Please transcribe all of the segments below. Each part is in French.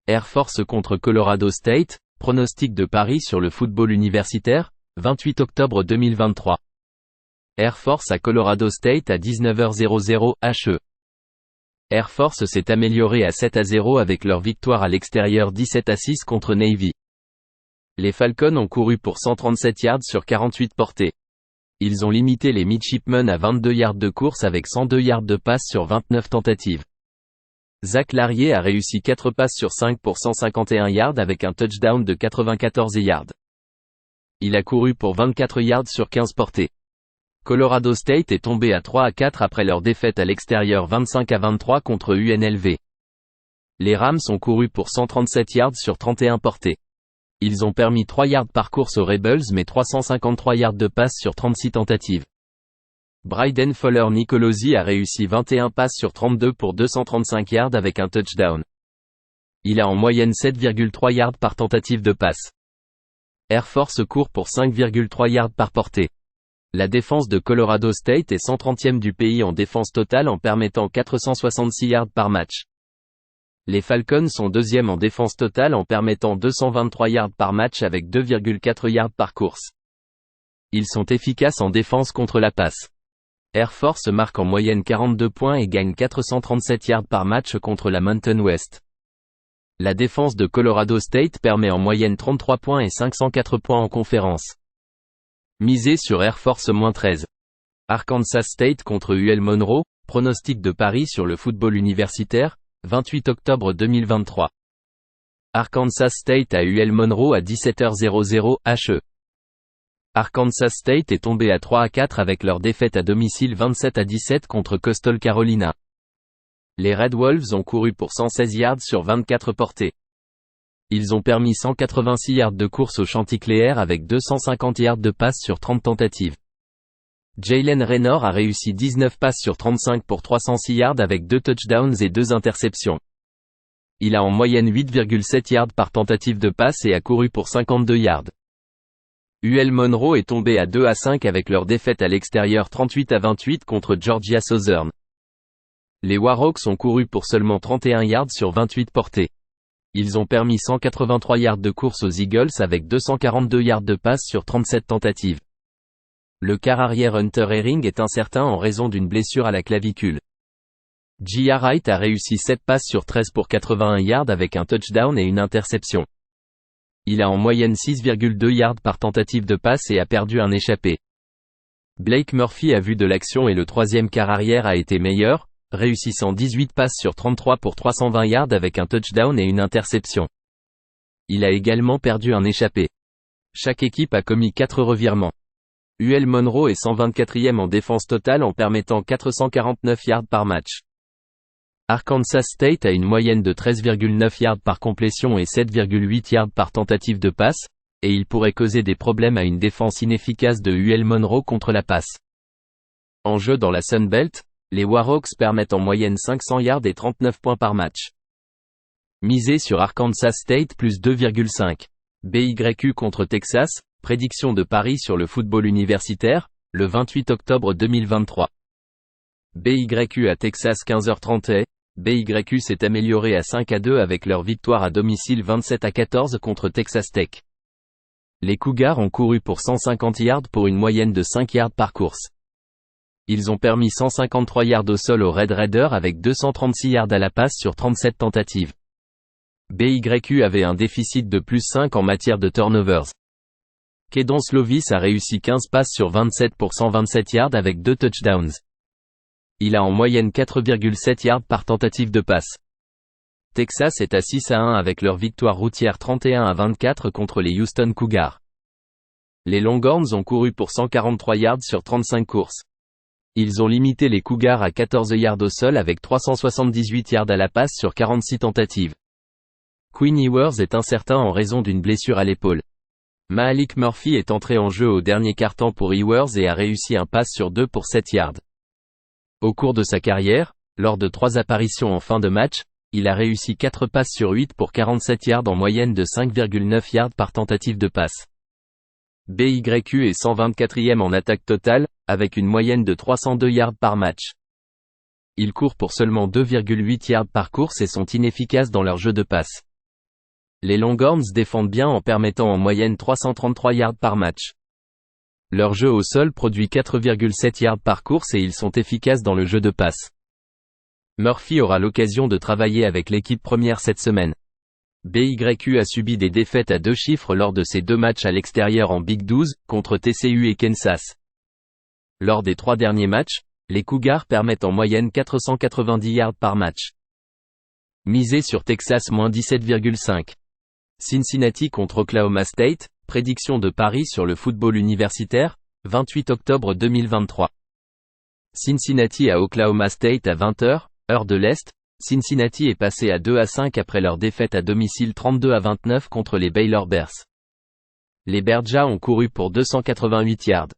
Air Force contre Colorado State, pronostic de paris sur le football universitaire, 28 octobre 2023. Air Force à Colorado State à 19h00 HE. Air Force s'est amélioré à 7-0 avec leur victoire à l'extérieur 17-6 contre Navy. Les Falcons ont couru pour 137 yards sur 48 portées. Ils ont limité les Midshipmen à 22 yards de course avec 102 yards de passe sur 29 tentatives. Zach Larrier a réussi 4 passes sur 5 pour 151 yards avec un touchdown de 94 yards. Il a couru pour 24 yards sur 15 portées. Colorado State est tombé à 3-4 après leur défaite à l'extérieur 25-23 contre UNLV. Les Rams ont couru pour 137 yards sur 31 portées. Ils ont permis 3 yards par course aux Rebels mais 353 yards de passe sur 36 tentatives. Bryden Fuller-Nicolosi a réussi 21 passes sur 32 pour 235 yards avec un touchdown. Il a en moyenne 7,3 yards par tentative de passe. Air Force court pour 5,3 yards par portée. La défense de Colorado State est 130e du pays en défense totale en permettant 466 yards par match. Les Falcons sont 2e en défense totale en permettant 223 yards par match avec 2,4 yards par course. Ils sont efficaces en défense contre la passe. Air Force marque en moyenne 42 points et gagne 437 yards par match contre la Mountain West. La défense de Colorado State permet en moyenne 33 points et 504 points en conférence. Misez sur Air Force -13. Arkansas State contre UL Monroe, pronostic de paris sur le football universitaire, 28 octobre 2023. Arkansas State à UL Monroe à 17h00 HE. Arkansas State est tombé à 3-4 avec leur défaite à domicile 27-17 contre Coastal Carolina. Les Red Wolves ont couru pour 116 yards sur 24 portées. Ils ont permis 186 yards de course au Chanticleer avec 250 yards de passe sur 30 tentatives. Jalen Raynor a réussi 19 passes sur 35 pour 306 yards avec 2 touchdowns et 2 interceptions. Il a en moyenne 8,7 yards par tentative de passe et a couru pour 52 yards. UL Monroe est tombé à 2-5 avec leur défaite à l'extérieur 38-28 contre Georgia Southern. Les Warhawks ont couru pour seulement 31 yards sur 28 portées. Ils ont permis 183 yards de course aux Eagles avec 242 yards de passe sur 37 tentatives. Le quart arrière Hunter Herring est incertain en raison d'une blessure à la clavicule. J.R. Wright a réussi 7 passes sur 13 pour 81 yards avec un touchdown et une interception. Il a en moyenne 6,2 yards par tentative de passe et a perdu un échappé. Blake Murphy a vu de l'action et le troisième quart arrière a été meilleur, réussissant 18 passes sur 33 pour 320 yards avec un touchdown et une interception. Il a également perdu un échappé. Chaque équipe a commis 4 revirements. UL Monroe est 124e en défense totale en permettant 449 yards par match. Arkansas State a une moyenne de 13,9 yards par complétion et 7,8 yards par tentative de passe, et il pourrait causer des problèmes à une défense inefficace de UL Monroe contre la passe. En jeu dans la Sun Belt, les Warhawks permettent en moyenne 500 yards et 39 points par match. Misez sur Arkansas State plus 2,5. BYU contre Texas, prédiction de paris sur le football universitaire, le 28 octobre 2023. BYU à Texas 15h30. BYU s'est amélioré à 5-2 avec leur victoire à domicile 27-14 contre Texas Tech. Les Cougars ont couru pour 150 yards pour une moyenne de 5 yards par course. Ils ont permis 153 yards au sol aux Red Raiders avec 236 yards à la passe sur 37 tentatives. BYU avait un déficit de plus 5 en matière de turnovers. Kedon Slovis a réussi 15 passes sur 27 pour 127 yards avec 2 touchdowns. Il a en moyenne 4,7 yards par tentative de passe. Texas est à 6-1 avec leur victoire routière 31-24 contre les Houston Cougars. Les Longhorns ont couru pour 143 yards sur 35 courses. Ils ont limité les Cougars à 14 yards au sol avec 378 yards à la passe sur 46 tentatives. Quinn Ewers est incertain en raison d'une blessure à l'épaule. Mahalik Murphy est entré en jeu au dernier quart-temps pour Ewers et a réussi un pass sur 2 pour 7 yards. Au cours de sa carrière, lors de 3 apparitions en fin de match, il a réussi 4 passes sur 8 pour 47 yards en moyenne de 5,9 yards par tentative de passe. BYU est 124e en attaque totale, avec une moyenne de 302 yards par match. Ils courent pour seulement 2,8 yards par course et sont inefficaces dans leur jeu de passe. Les Longhorns défendent bien en permettant en moyenne 333 yards par match. Leur jeu au sol produit 4,7 yards par course et ils sont efficaces dans le jeu de passe. Murphy aura l'occasion de travailler avec l'équipe première cette semaine. BYU a subi des défaites à 2 chiffres lors de ses 2 matchs à l'extérieur en Big 12, contre TCU et Kansas. Lors des 3 derniers matchs, les Cougars permettent en moyenne 490 yards par match. Misé sur Texas -17,5. Cincinnati contre Oklahoma State, prédiction de Paris sur le football universitaire, 28 octobre 2023. Cincinnati à Oklahoma State à 20h, heure de l'Est. Cincinnati est passé à 2-5 après leur défaite à domicile 32-29 contre les Baylor Bears. Les Bearjats ont couru pour 288 yards.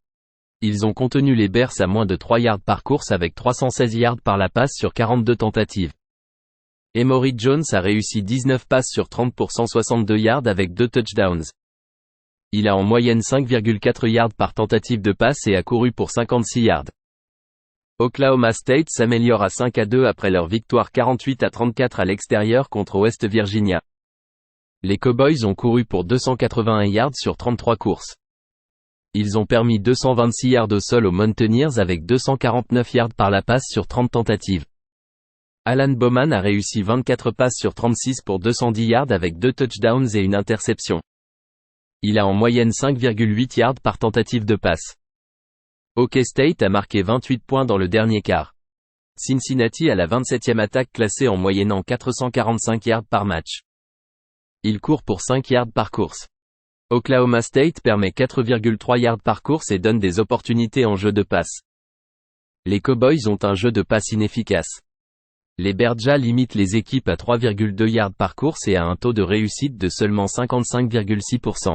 Ils ont contenu les Bears à moins de 3 yards par course avec 316 yards par la passe sur 42 tentatives. Emory Jones a réussi 19 passes sur 30 pour 162 yards avec 2 touchdowns. Il a en moyenne 5,4 yards par tentative de passe et a couru pour 56 yards. Oklahoma State s'améliore à 5-2 après leur victoire 48-34 à l'extérieur contre West Virginia. Les Cowboys ont couru pour 281 yards sur 33 courses. Ils ont permis 226 yards au sol aux Mountaineers avec 249 yards par la passe sur 30 tentatives. Alan Bowman a réussi 24 passes sur 36 pour 210 yards avec 2 touchdowns et une interception. Il a en moyenne 5,8 yards par tentative de passe. OK State a marqué 28 points dans le dernier quart. Cincinnati a la 27e attaque classée en moyennant 445 yards par match. Il court pour 5 yards par course. Oklahoma State permet 4,3 yards par course et donne des opportunités en jeu de passe. Les Cowboys ont un jeu de passe inefficace. Les Bearjats limitent les équipes à 3,2 yards par course et à un taux de réussite de seulement 55,6%.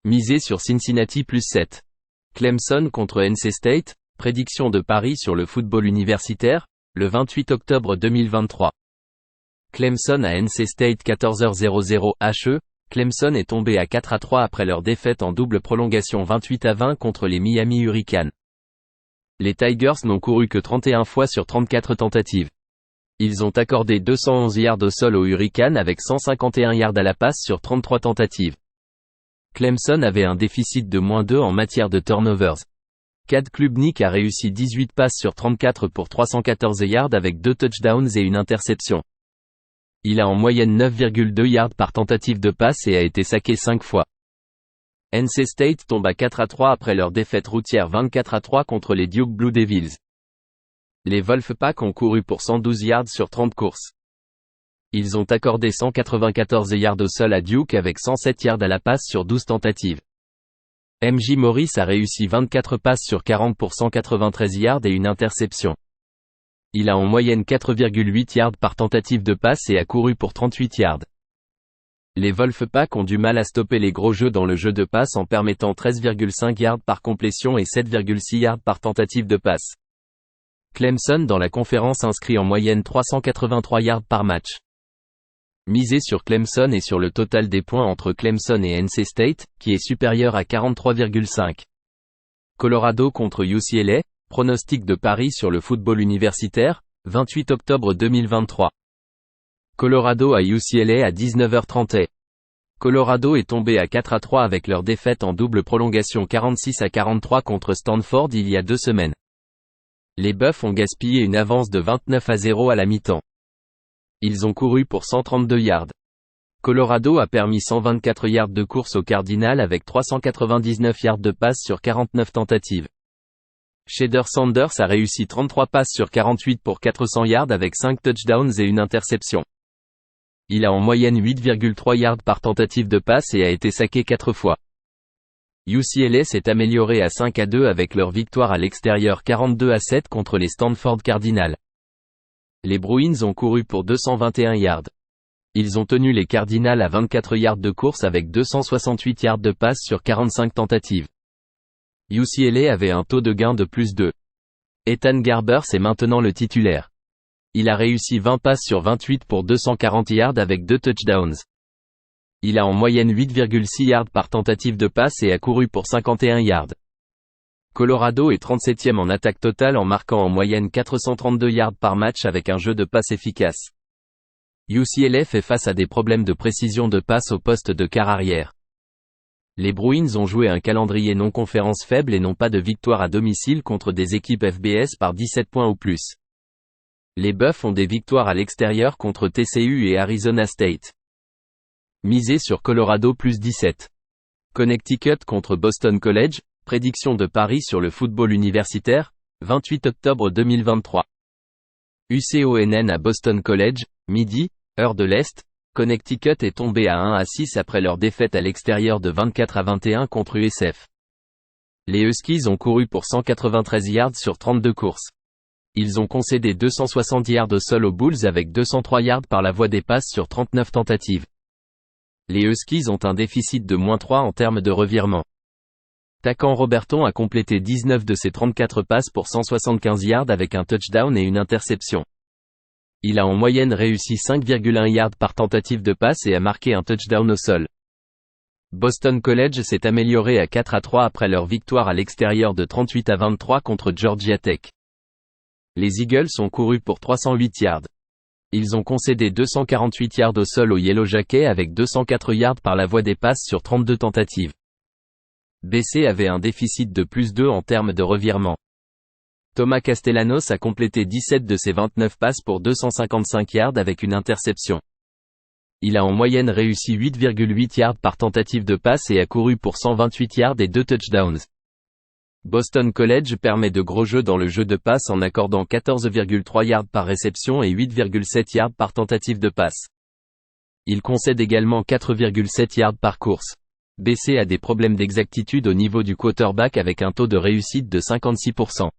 Misé sur Cincinnati +7. Clemson contre NC State, prédiction de Paris sur le football universitaire, le 28 octobre 2023. Clemson à NC State 14h00 HE, Clemson est tombé à 4-3 après leur défaite en double prolongation 28-20 contre les Miami Hurricanes. Les Tigers n'ont couru que 31 fois sur 34 tentatives. Ils ont accordé 211 yards au sol aux Hurricanes avec 151 yards à la passe sur 33 tentatives. Clemson avait un déficit de -2 en matière de turnovers. Cade Klubnik a réussi 18 passes sur 34 pour 314 yards avec 2 touchdowns et une interception. Il a en moyenne 9,2 yards par tentative de passe et a été saqué 5 fois. NC State tombe à 4-3 après leur défaite routière 24-3 contre les Duke Blue Devils. Les Wolfpack ont couru pour 112 yards sur 30 courses. Ils ont accordé 194 yards au sol à Duke avec 107 yards à la passe sur 12 tentatives. MJ Morris a réussi 24 passes sur 40 pour 193 yards et une interception. Il a en moyenne 4,8 yards par tentative de passe et a couru pour 38 yards. Les Wolfpack ont du mal à stopper les gros jeux dans le jeu de passe en permettant 13,5 yards par complétion et 7,6 yards par tentative de passe. Clemson dans la conférence inscrit en moyenne 383 yards par match. Misé sur Clemson et sur le total des points entre Clemson et NC State, qui est supérieur à 43,5. Colorado contre UCLA, pronostic de Paris sur le football universitaire, 28 octobre 2023. Colorado à UCLA à 19h30. Colorado est tombé à 4-3 avec leur défaite en double prolongation 46-43 contre Stanford il y a 2 semaines. Les Buffs ont gaspillé une avance de 29-0 à la mi-temps. Ils ont couru pour 132 yards. Colorado a permis 124 yards de course au Cardinal avec 399 yards de passe sur 49 tentatives. Shedeur Sanders a réussi 33 passes sur 48 pour 400 yards avec 5 touchdowns et une interception. Il a en moyenne 8,3 yards par tentative de passe et a été saqué 4 fois. UCLA s'est amélioré à 5-2 avec leur victoire à l'extérieur 42-7 contre les Stanford Cardinals. Les Bruins ont couru pour 221 yards. Ils ont tenu les Cardinals à 24 yards de course avec 268 yards de passe sur 45 tentatives. UCLA avait un taux de gain de +2. Ethan Garbers est maintenant le titulaire. Il a réussi 20 passes sur 28 pour 240 yards avec 2 touchdowns. Il a en moyenne 8,6 yards par tentative de passe et a couru pour 51 yards. Colorado est 37e en attaque totale en marquant en moyenne 432 yards par match avec un jeu de passe efficace. UCLA fait face à des problèmes de précision de passe au poste de quart arrière. Les Bruins ont joué un calendrier non-conférence faible et n'ont pas de victoire à domicile contre des équipes FBS par 17 points ou plus. Les Buffs ont des victoires à l'extérieur contre TCU et Arizona State. Misez sur Colorado plus 17. Connecticut contre Boston College, prédiction de Paris sur le football universitaire, 28 octobre 2023. UConn à Boston College, midi, heure de l'Est. Connecticut est tombé à 1-6 après leur défaite à l'extérieur de 24-21 contre USF. Les Huskies ont couru pour 193 yards sur 32 courses. Ils ont concédé 260 yards au sol aux Bulls avec 203 yards par la voie des passes sur 39 tentatives. Les Huskies ont un déficit de -3 en termes de revirement. Tacan Roberton a complété 19 de ses 34 passes pour 175 yards avec un touchdown et une interception. Il a en moyenne réussi 5,1 yards par tentative de passe et a marqué un touchdown au sol. Boston College s'est amélioré à 4-3 après leur victoire à l'extérieur de 38-23 contre Georgia Tech. Les Eagles ont couru pour 308 yards. Ils ont concédé 248 yards au sol aux Yellow Jackets avec 204 yards par la voie des passes sur 32 tentatives. BC avait un déficit de +2 en termes de revirement. Thomas Castellanos a complété 17 de ses 29 passes pour 255 yards avec une interception. Il a en moyenne réussi 8,8 yards par tentative de passe et a couru pour 128 yards et 2 touchdowns. Boston College permet de gros jeux dans le jeu de passe en accordant 14,3 yards par réception et 8,7 yards par tentative de passe. Il concède également 4,7 yards par course. BC a des problèmes d'exactitude au niveau du quarterback avec un taux de réussite de 56%.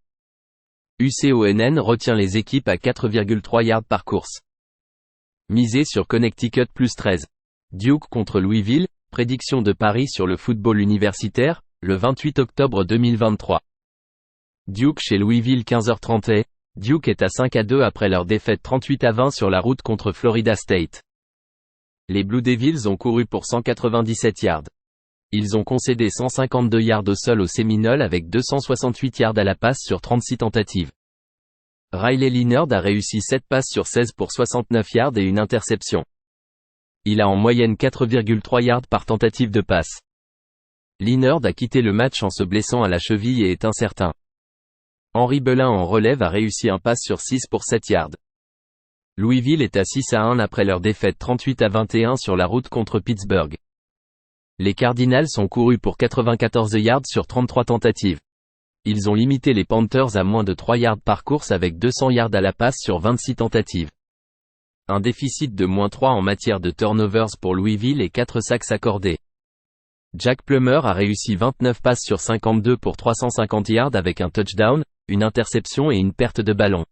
UConn retient les équipes à 4,3 yards par course. Misez sur Connecticut plus 13. Duke contre Louisville, prédiction de Paris sur le football universitaire, le 28 octobre 2023. Duke chez Louisville 15h30. Duke est à 5-2 après leur défaite 38-20 sur la route contre Florida State. Les Blue Devils ont couru pour 197 yards. Ils ont concédé 152 yards au sol aux Seminoles avec 268 yards à la passe sur 36 tentatives. Riley Leonard a réussi 7 passes sur 16 pour 69 yards et une interception. Il a en moyenne 4,3 yards par tentative de passe. Leonard a quitté le match en se blessant à la cheville et est incertain. Henry Belin en relève a réussi un pass sur 6 pour 7 yards. Louisville est à 6-1 après leur défaite 38-21 sur la route contre Pittsburgh. Les Cardinals ont couru pour 94 yards sur 33 tentatives. Ils ont limité les Panthers à moins de 3 yards par course avec 200 yards à la passe sur 26 tentatives. Un déficit de -3 en matière de turnovers pour Louisville et 4 sacks accordés. Jack Plummer a réussi 29 passes sur 52 pour 350 yards avec un touchdown, une interception et une perte de ballon.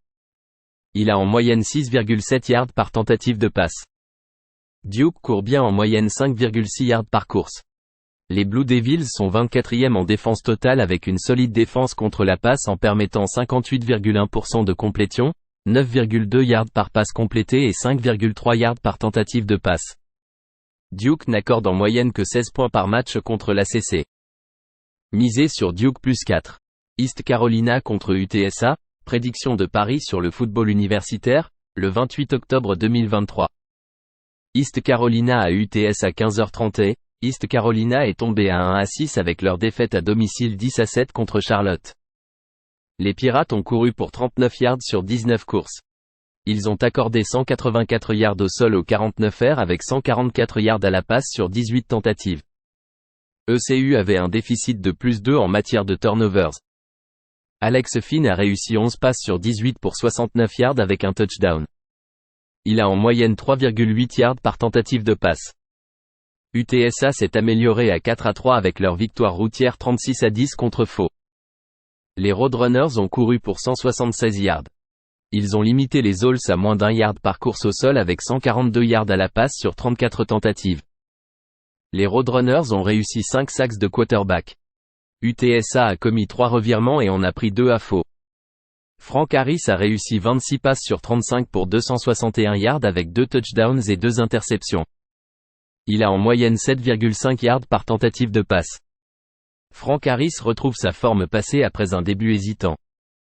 Il a en moyenne 6,7 yards par tentative de passe. Duke court bien en moyenne 5,6 yards par course. Les Blue Devils sont 24e en défense totale avec une solide défense contre la passe en permettant 58,1% de complétion, 9,2 yards par passe complétée et 5,3 yards par tentative de passe. Duke n'accorde en moyenne que 16 points par match contre l'ACC. Misez sur Duke plus 4. East Carolina contre UTSA, prédiction de Paris sur le football universitaire, le 28 octobre 2023. East Carolina à UTSA 15h30. East Carolina est tombé à 1-6 avec leur défaite à domicile 10-7 contre Charlotte. Les Pirates ont couru pour 39 yards sur 19 courses. Ils ont accordé 184 yards au sol aux 49ers avec 144 yards à la passe sur 18 tentatives. ECU avait un déficit de +2 en matière de turnovers. Alex Finn a réussi 11 passes sur 18 pour 69 yards avec un touchdown. Il a en moyenne 3,8 yards par tentative de passe. UTSA s'est amélioré à 4-3 avec leur victoire routière 36-10 contre Faux. Les Roadrunners ont couru pour 176 yards. Ils ont limité les Owls à moins d'1 yard par course au sol avec 142 yards à la passe sur 34 tentatives. Les Roadrunners ont réussi 5 sacks de quarterback. UTSA a commis 3 revirements et en a pris 2 à Faux. Frank Harris a réussi 26 passes sur 35 pour 261 yards avec 2 touchdowns et 2 interceptions. Il a en moyenne 7,5 yards par tentative de passe. Frank Harris retrouve sa forme passée après un début hésitant.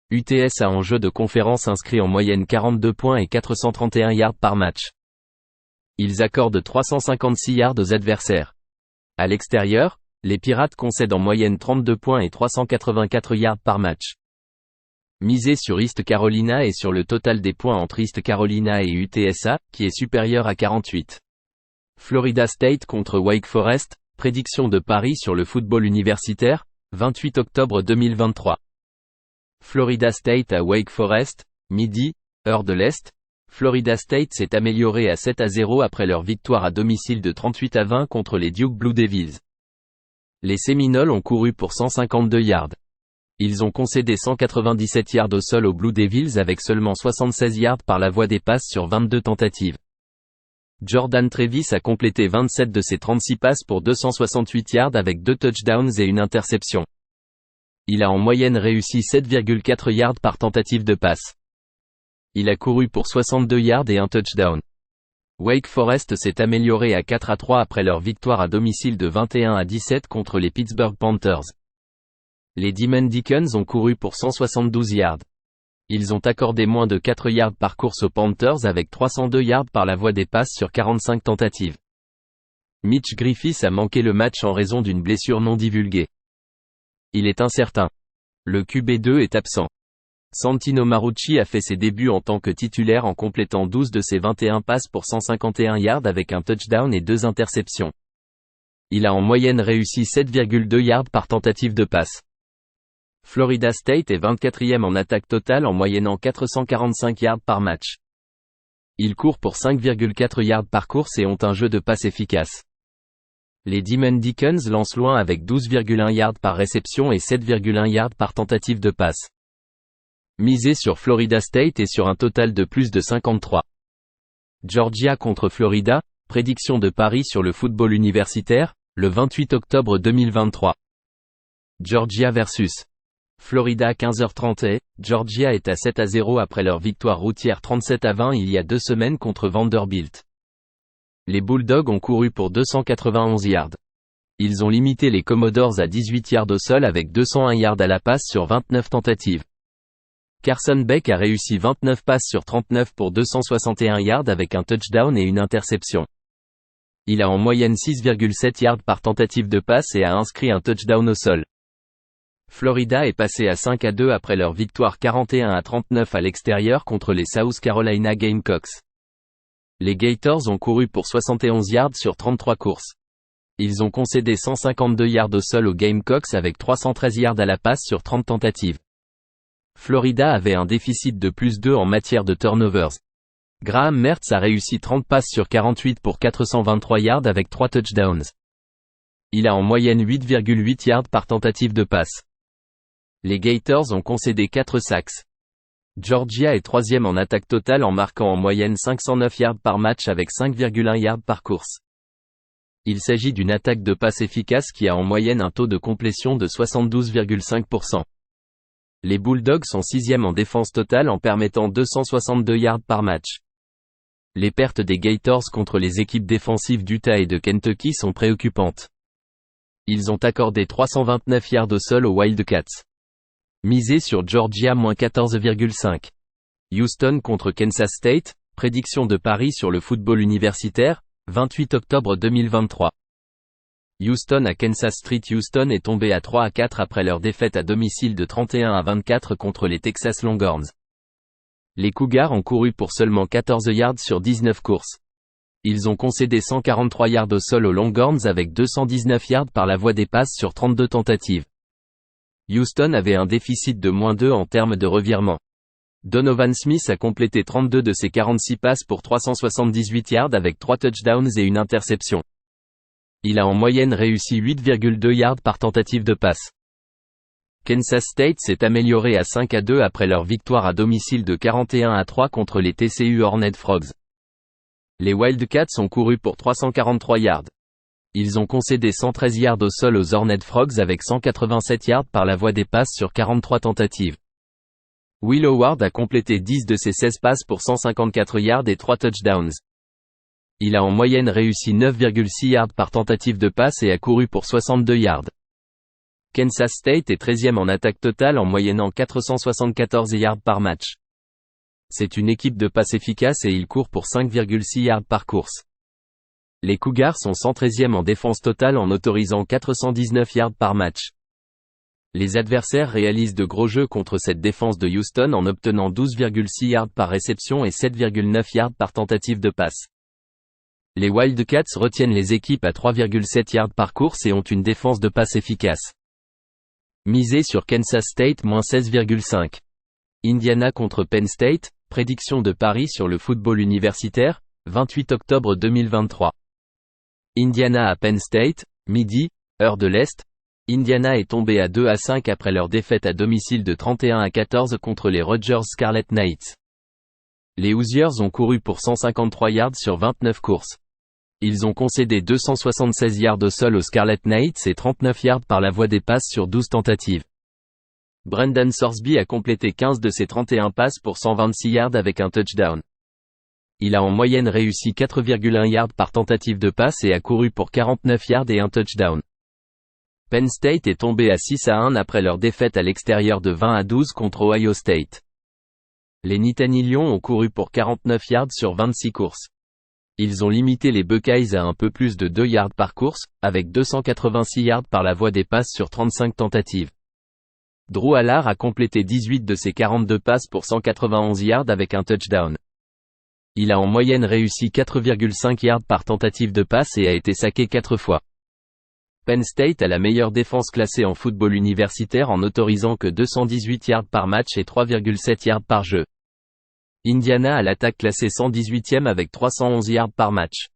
UTSA en jeu de conférence inscrit en moyenne 42 points et 431 yards par match. Ils accordent 356 yards aux adversaires. À l'extérieur, les Pirates concèdent en moyenne 32 points et 384 yards par match. Misez sur East Carolina et sur le total des points entre East Carolina et UTSA, qui est supérieur à 48. Florida State contre Wake Forest, prédiction de Paris sur le football universitaire, 28 octobre 2023. Florida State à Wake Forest, midi, heure de l'Est. Florida State s'est amélioré à 7-0 après leur victoire à domicile de 38-20 contre les Duke Blue Devils. Les Séminoles ont couru pour 152 yards. Ils ont concédé 197 yards au sol aux Blue Devils avec seulement 76 yards par la voie des passes sur 22 tentatives. Jordan Travis a complété 27 de ses 36 passes pour 268 yards avec 2 touchdowns et une interception. Il a en moyenne réussi 7,4 yards par tentative de passe. Il a couru pour 62 yards et un touchdown. Wake Forest s'est amélioré à 4-3 après leur victoire à domicile de 21-17 contre les Pittsburgh Panthers. Les Demon Deacons ont couru pour 172 yards. Ils ont accordé moins de 4 yards par course aux Panthers avec 302 yards par la voie des passes sur 45 tentatives. Mitch Griffiths a manqué le match en raison d'une blessure non divulguée. Il est incertain. Le QB2 est absent. Santino Marucci a fait ses débuts en tant que titulaire en complétant 12 de ses 21 passes pour 151 yards avec un touchdown et 2 interceptions. Il a en moyenne réussi 7,2 yards par tentative de passe. Florida State est 24e en attaque totale en moyennant 445 yards par match. Ils courent pour 5,4 yards par course et ont un jeu de passe efficace. Les Demon Deacons lancent loin avec 12,1 yards par réception et 7,1 yards par tentative de passe. Misez sur Florida State et sur un total de plus de 53. Georgia contre Florida, prédiction de Paris sur le football universitaire, le 28 octobre 2023. Georgia vs Florida 15h30. Georgia est à 7-0 après leur victoire routière 37-20 il y a 2 semaines contre Vanderbilt. Les Bulldogs ont couru pour 291 yards. Ils ont limité les Commodores à 18 yards au sol avec 201 yards à la passe sur 29 tentatives. Carson Beck a réussi 29 passes sur 39 pour 261 yards avec un touchdown et une interception. Il a en moyenne 6,7 yards par tentative de passe et a inscrit un touchdown au sol. Florida est passé à 5-2 après leur victoire 41-39 à l'extérieur contre les South Carolina Gamecocks. Les Gators ont couru pour 71 yards sur 33 courses. Ils ont concédé 152 yards au sol aux Gamecocks avec 313 yards à la passe sur 30 tentatives. Florida avait un déficit de plus 2 en matière de turnovers. Graham Mertz a réussi 30 passes sur 48 pour 423 yards avec 3 touchdowns. Il a en moyenne 8,8 yards par tentative de passe. Les Gators ont concédé 4 sacks. Georgia est 3e en attaque totale en marquant en moyenne 509 yards par match avec 5,1 yards par course. Il s'agit d'une attaque de passe efficace qui a en moyenne un taux de complétion de 72,5%. Les Bulldogs sont 6e en défense totale en permettant 262 yards par match. Les pertes des Gators contre les équipes défensives d'Utah et de Kentucky sont préoccupantes. Ils ont accordé 329 yards au sol aux Wildcats. Misez sur Georgia -14,5. Houston contre Kansas State, prédiction de Paris sur le football universitaire, 28 octobre 2023. Houston à Kansas Street. Houston est tombé à 3-4 après leur défaite à domicile de 31-24 contre les Texas Longhorns. Les Cougars ont couru pour seulement 14 yards sur 19 courses. Ils ont concédé 143 yards au sol aux Longhorns avec 219 yards par la voie des passes sur 32 tentatives. Houston avait un déficit de -2 en termes de revirement. Donovan Smith a complété 32 de ses 46 passes pour 378 yards avec 3 touchdowns et une interception. Il a en moyenne réussi 8,2 yards par tentative de passe. Kansas State s'est amélioré à 5-2 après leur victoire à domicile de 41-3 contre les TCU Horned Frogs. Les Wildcats ont couru pour 343 yards. Ils ont concédé 113 yards au sol aux Horned Frogs avec 187 yards par la voie des passes sur 43 tentatives. Will Howard a complété 10 de ses 16 passes pour 154 yards et 3 touchdowns. Il a en moyenne réussi 9,6 yards par tentative de passe et a couru pour 62 yards. Kansas State est 13e en attaque totale en moyennant 474 yards par match. C'est une équipe de passe efficace et il court pour 5,6 yards par course. Les Cougars sont 113e en défense totale en autorisant 419 yards par match. Les adversaires réalisent de gros jeux contre cette défense de Houston en obtenant 12,6 yards par réception et 7,9 yards par tentative de passe. Les Wildcats retiennent les équipes à 3,7 yards par course et ont une défense de passe efficace. Misez sur Kansas State -16,5. Indiana contre Penn State, prédiction de Paris sur le football universitaire, 28 octobre 2023. Indiana à Penn State, midi, heure de l'Est. Indiana est tombé à 2-5 après leur défaite à domicile de 31-14 contre les Rutgers Scarlet Knights. Les Hoosiers ont couru pour 153 yards sur 29 courses. Ils ont concédé 276 yards au sol aux Scarlet Knights et 39 yards par la voie des passes sur 12 tentatives. Brendan Sorsby a complété 15 de ses 31 passes pour 126 yards avec un touchdown. Il a en moyenne réussi 4,1 yards par tentative de passe et a couru pour 49 yards et un touchdown. Penn State est tombé à 6-1 après leur défaite à l'extérieur de 20-12 contre Ohio State. Les Nittany Lions ont couru pour 49 yards sur 26 courses. Ils ont limité les Buckeyes à un peu plus de 2 yards par course, avec 286 yards par la voie des passes sur 35 tentatives. Drew Allar a complété 18 de ses 42 passes pour 191 yards avec un touchdown. Il a en moyenne réussi 4,5 yards par tentative de passe et a été saqué 4 fois. Penn State a la meilleure défense classée en football universitaire en n'autorisant que 218 yards par match et 3,7 yards par jeu. Indiana a l'attaque classée 118e avec 311 yards par match.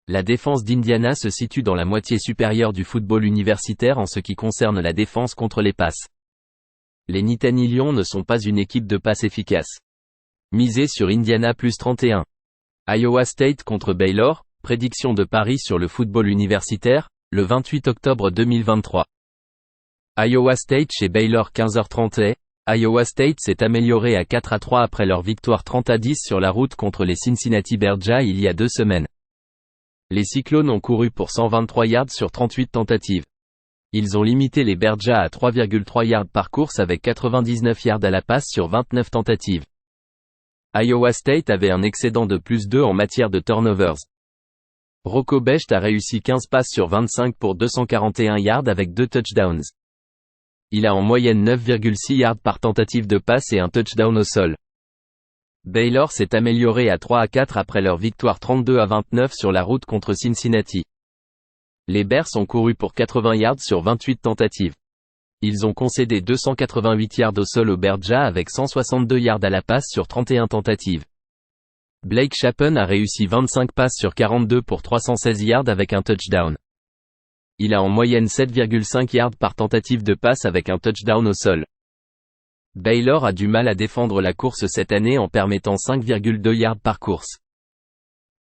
La défense d'Indiana se situe dans la moitié supérieure du football universitaire en ce qui concerne la défense contre les passes. Les Nittany Lions ne sont pas une équipe de passe efficace. Misez sur Indiana +31. Iowa State contre Baylor, prédiction de Paris sur le football universitaire, le 28 octobre 2023. Iowa State chez Baylor 15h30. Iowa State s'est amélioré à 4-3 après leur victoire 30-10 sur la route contre les Cincinnati Bearjats il y a 2 semaines. Les Cyclones ont couru pour 123 yards sur 38 tentatives. Ils ont limité les Bearjats à 3,3 yards par course avec 99 yards à la passe sur 29 tentatives. Iowa State avait un excédent de +2 en matière de turnovers. Rocco Becht a réussi 15 passes sur 25 pour 241 yards avec 2 touchdowns. Il a en moyenne 9,6 yards par tentative de passe et un touchdown au sol. Baylor s'est amélioré à 3-4 après leur victoire 32-29 sur la route contre Cincinnati. Les Bears ont couru pour 80 yards sur 28 tentatives. Ils ont concédé 288 yards au sol aux Bearjats avec 162 yards à la passe sur 31 tentatives. Blake Shapen a réussi 25 passes sur 42 pour 316 yards avec un touchdown. Il a en moyenne 7,5 yards par tentative de passe avec un touchdown au sol. Baylor a du mal à défendre la course cette année en permettant 5,2 yards par course.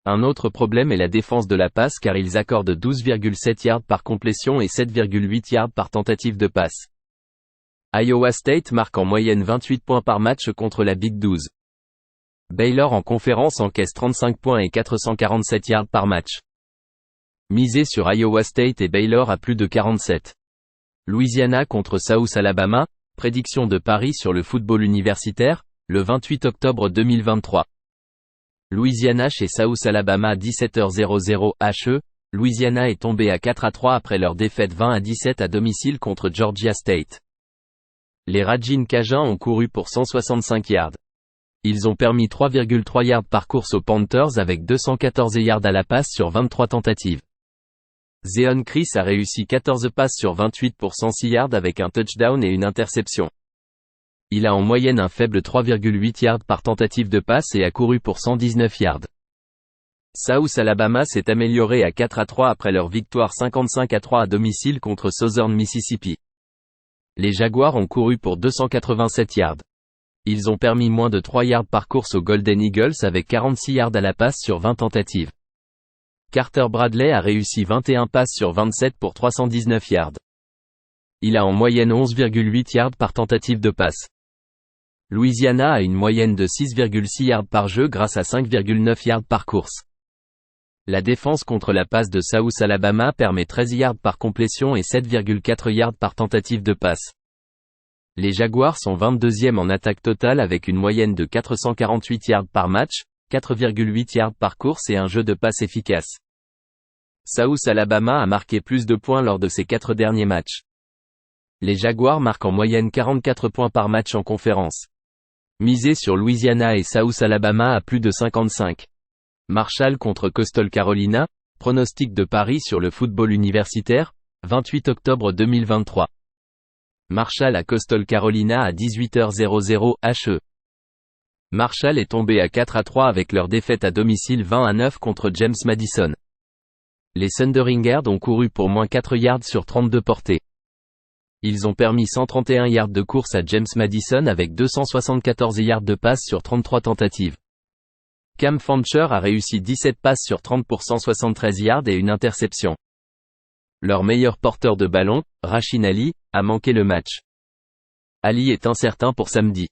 Un autre problème est la défense de la passe car ils accordent 12,7 yards par complétion et 7,8 yards par tentative de passe. Iowa State marque en moyenne 28 points par match contre la Big 12. Baylor en conférence encaisse 35 points et 447 yards par match. Misez sur Iowa State et Baylor à plus de 47. Louisiana contre South Alabama, prédiction de Paris sur le football universitaire, le 28 octobre 2023. Louisiana chez South Alabama 17h00 HE, Louisiana est tombé à 4-3 après leur défaite 20-17 à domicile contre Georgia State. Les Ragin Cajuns ont couru pour 165 yards. Ils ont permis 3,3 yards par course aux Panthers avec 214 yards à la passe sur 23 tentatives. Zeon Chris a réussi 14 passes sur 28 pour 106 yards avec un touchdown et une interception. Il a en moyenne un faible 3,8 yards par tentative de passe et a couru pour 119 yards. South Alabama s'est amélioré à 4-3 après leur victoire 55-3 à domicile contre Southern Mississippi. Les Jaguars ont couru pour 287 yards. Ils ont permis moins de 3 yards par course aux Golden Eagles avec 46 yards à la passe sur 20 tentatives. Carter Bradley a réussi 21 passes sur 27 pour 319 yards. Il a en moyenne 11,8 yards par tentative de passe. Louisiana a une moyenne de 6,6 yards par jeu grâce à 5,9 yards par course. La défense contre la passe de South Alabama permet 13 yards par complétion et 7,4 yards par tentative de passe. Les Jaguars sont 22e en attaque totale avec une moyenne de 448 yards par match, 4,8 yards par course et un jeu de passe efficace. South Alabama a marqué plus de points lors de ses 4 derniers matchs. Les Jaguars marquent en moyenne 44 points par match en conférence. Misez sur Louisiana et South Alabama à plus de 55. Marshall contre Coastal Carolina, pronostic de Paris sur le football universitaire, 28 octobre 2023. Marshall à Coastal Carolina à 18h00 HE. Marshall est tombé à 4-3 avec leur défaite à domicile 20-9 contre James Madison. Les Thunderingers ont couru pour moins 4 yards sur 32 portées. Ils ont permis 131 yards de course à James Madison avec 274 yards de passe sur 33 tentatives. Cam Fancher a réussi 17 passes sur 30 pour 173 yards et une interception. Leur meilleur porteur de ballon, Rasheen Ali, a manqué le match. Ali est incertain pour samedi.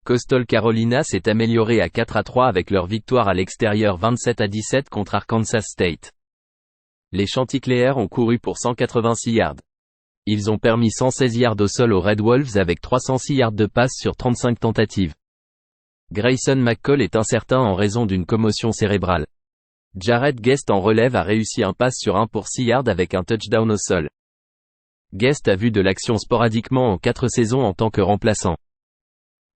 Coastal Carolina s'est amélioré à 4-3 avec leur victoire à l'extérieur 27-17 contre Arkansas State. Les Chanticleers ont couru pour 186 yards. Ils ont permis 116 yards au sol aux Red Wolves avec 306 yards de passe sur 35 tentatives. Grayson McCall est incertain en raison d'une commotion cérébrale. Jared Guest en relève a réussi un pass sur 1 pour 6 yards avec un touchdown au sol. Guest a vu de l'action sporadiquement en 4 saisons en tant que remplaçant.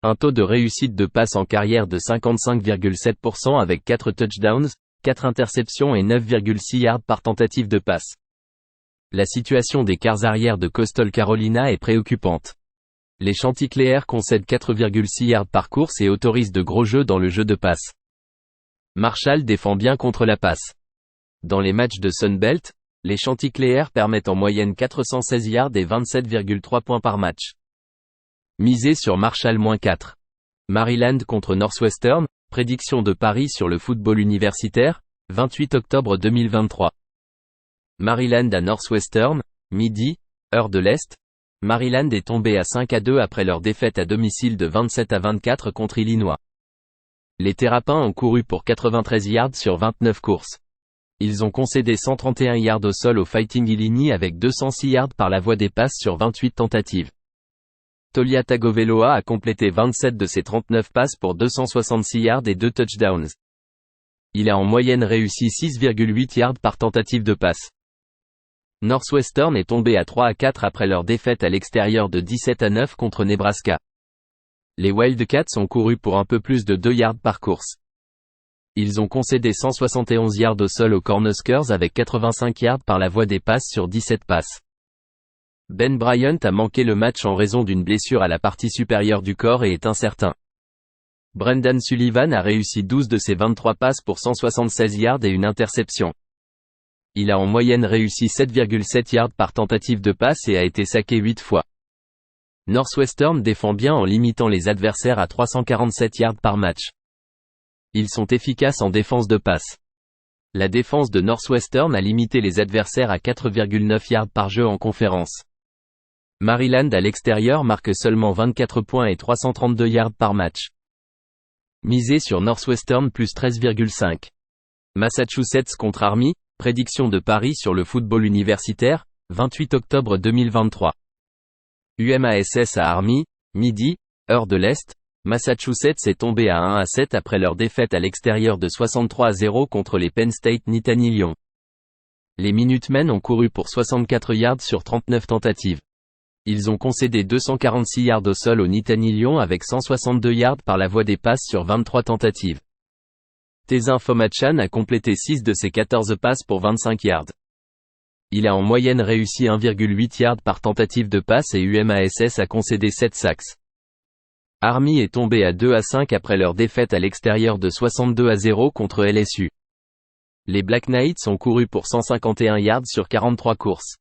Un taux de réussite de passe en carrière de 55,7% avec 4 touchdowns, 4 interceptions et 9,6 yards par tentative de passe. La situation des quarts arrière de Coastal Carolina est préoccupante. Les Chanticleers concèdent 4,6 yards par course et autorisent de gros jeux dans le jeu de passe. Marshall défend bien contre la passe. Dans les matchs de Sunbelt, les Chanticleers permettent en moyenne 416 yards et 27,3 points par match. Misez sur Marshall -4. Maryland contre Northwestern, prédiction de Paris sur le football universitaire, 28 octobre 2023. Maryland à Northwestern, midi, heure de l'Est. Maryland est tombé à 5-2 après leur défaite à domicile de 27-24 contre Illinois. Les Terrapins ont couru pour 93 yards sur 29 courses. Ils ont concédé 131 yards au sol au Fighting Illini avec 206 yards par la voie des passes sur 28 tentatives. Taulia Tagovailoa a complété 27 de ses 39 passes pour 266 yards et 2 touchdowns. Il a en moyenne réussi 6,8 yards par tentative de passe. Northwestern est tombé à 3-4 après leur défaite à l'extérieur de 17-9 contre Nebraska. Les Wildcats ont couru pour un peu plus de 2 yards par course. Ils ont concédé 171 yards au sol aux Cornhuskers avec 85 yards par la voie des passes sur 17 passes. Ben Bryant a manqué le match en raison d'une blessure à la partie supérieure du corps et est incertain. Brendan Sullivan a réussi 12 de ses 23 passes pour 176 yards et une interception. Il a en moyenne réussi 7,7 yards par tentative de passe et a été saqué 8 fois. Northwestern défend bien en limitant les adversaires à 347 yards par match. Ils sont efficaces en défense de passe. La défense de Northwestern a limité les adversaires à 4,9 yards par jeu en conférence. Maryland à l'extérieur marque seulement 24 points et 332 yards par match. Misez sur Northwestern plus 13,5. Massachusetts contre Army, prédiction de Paris sur le football universitaire, 28 octobre 2023. UMass à Army, midi, heure de l'Est. Massachusetts est tombé à 1-7 après leur défaite à l'extérieur de 63-0 contre les Penn State Nittany Lions. Les Minutemen ont couru pour 64 yards sur 39 tentatives. Ils ont concédé 246 yards au sol aux Nittany Lions avec 162 yards par la voie des passes sur 23 tentatives. Tezin Fomachan a complété 6 de ses 14 passes pour 25 yards. Il a en moyenne réussi 1,8 yards par tentative de passe et UMass a concédé 7 sacks. Army est tombé à 2-5 après leur défaite à l'extérieur de 62-0 contre LSU. Les Black Knights ont couru pour 151 yards sur 43 courses.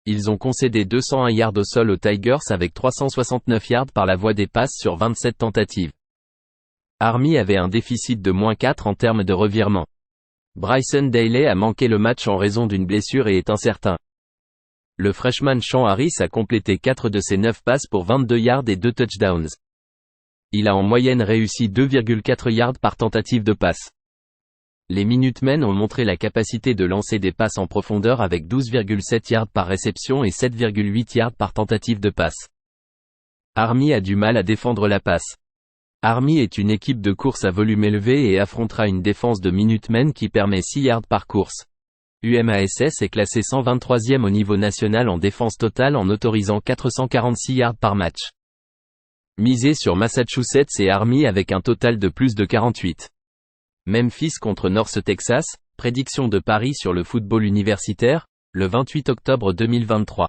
Ils ont concédé 201 yards au sol aux Tigers avec 369 yards par la voie des passes sur 27 tentatives. Army avait un déficit de -4 en termes de revirement. Bryson Daly a manqué le match en raison d'une blessure et est incertain. Le freshman Sean Harris a complété 4 de ses 9 passes pour 22 yards et 2 touchdowns. Il a en moyenne réussi 2,4 yards par tentative de passe. Les Minutemen ont montré la capacité de lancer des passes en profondeur avec 12,7 yards par réception et 7,8 yards par tentative de passe. Army a du mal à défendre la passe. Army est une équipe de course à volume élevé et affrontera une défense de Minutemen qui permet 6 yards par course. UMass est classé 123e au niveau national en défense totale en autorisant 446 yards par match. Misé sur Massachusetts et Army avec un total de plus de 48. Memphis contre North Texas, prédiction de Paris sur le football universitaire, le 28 octobre 2023.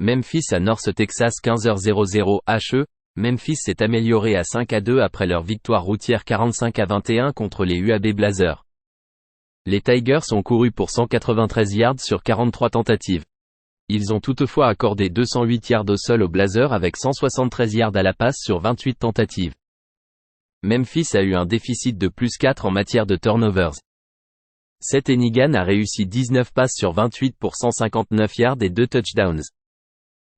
Memphis à North Texas 15h00 HE, Memphis s'est amélioré à 5-2 après leur victoire routière 45-21 contre les UAB Blazers. Les Tigers ont couru pour 193 yards sur 43 tentatives. Ils ont toutefois accordé 208 yards au sol aux Blazers avec 173 yards à la passe sur 28 tentatives. Memphis a eu un déficit de plus 4 en matière de turnovers. Seth Henigan a réussi 19 passes sur 28 pour 159 yards et 2 touchdowns.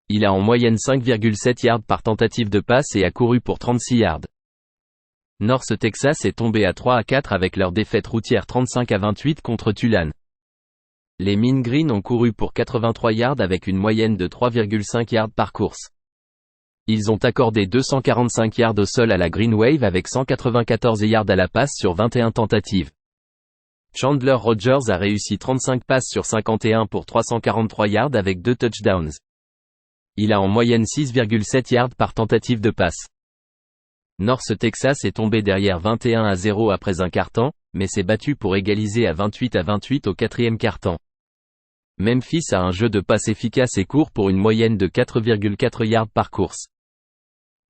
Il a en moyenne 5,7 yards par tentative de passe et a couru pour 36 yards. North Texas est tombé à 3-4 avec leur défaite routière 35-28 contre Tulane. Les Mean Green ont couru pour 83 yards avec une moyenne de 3,5 yards par course. Ils ont accordé 245 yards au sol à la Green Wave avec 194 yards à la passe sur 21 tentatives. Chandler Rogers a réussi 35 passes sur 51 pour 343 yards avec 2 touchdowns. Il a en moyenne 6,7 yards par tentative de passe. North Texas est tombé derrière 21-0 après un quart-temps, mais s'est battu pour égaliser à 28-28 au quatrième quart-temps. Memphis a un jeu de passe efficace et court pour une moyenne de 4,4 yards par course.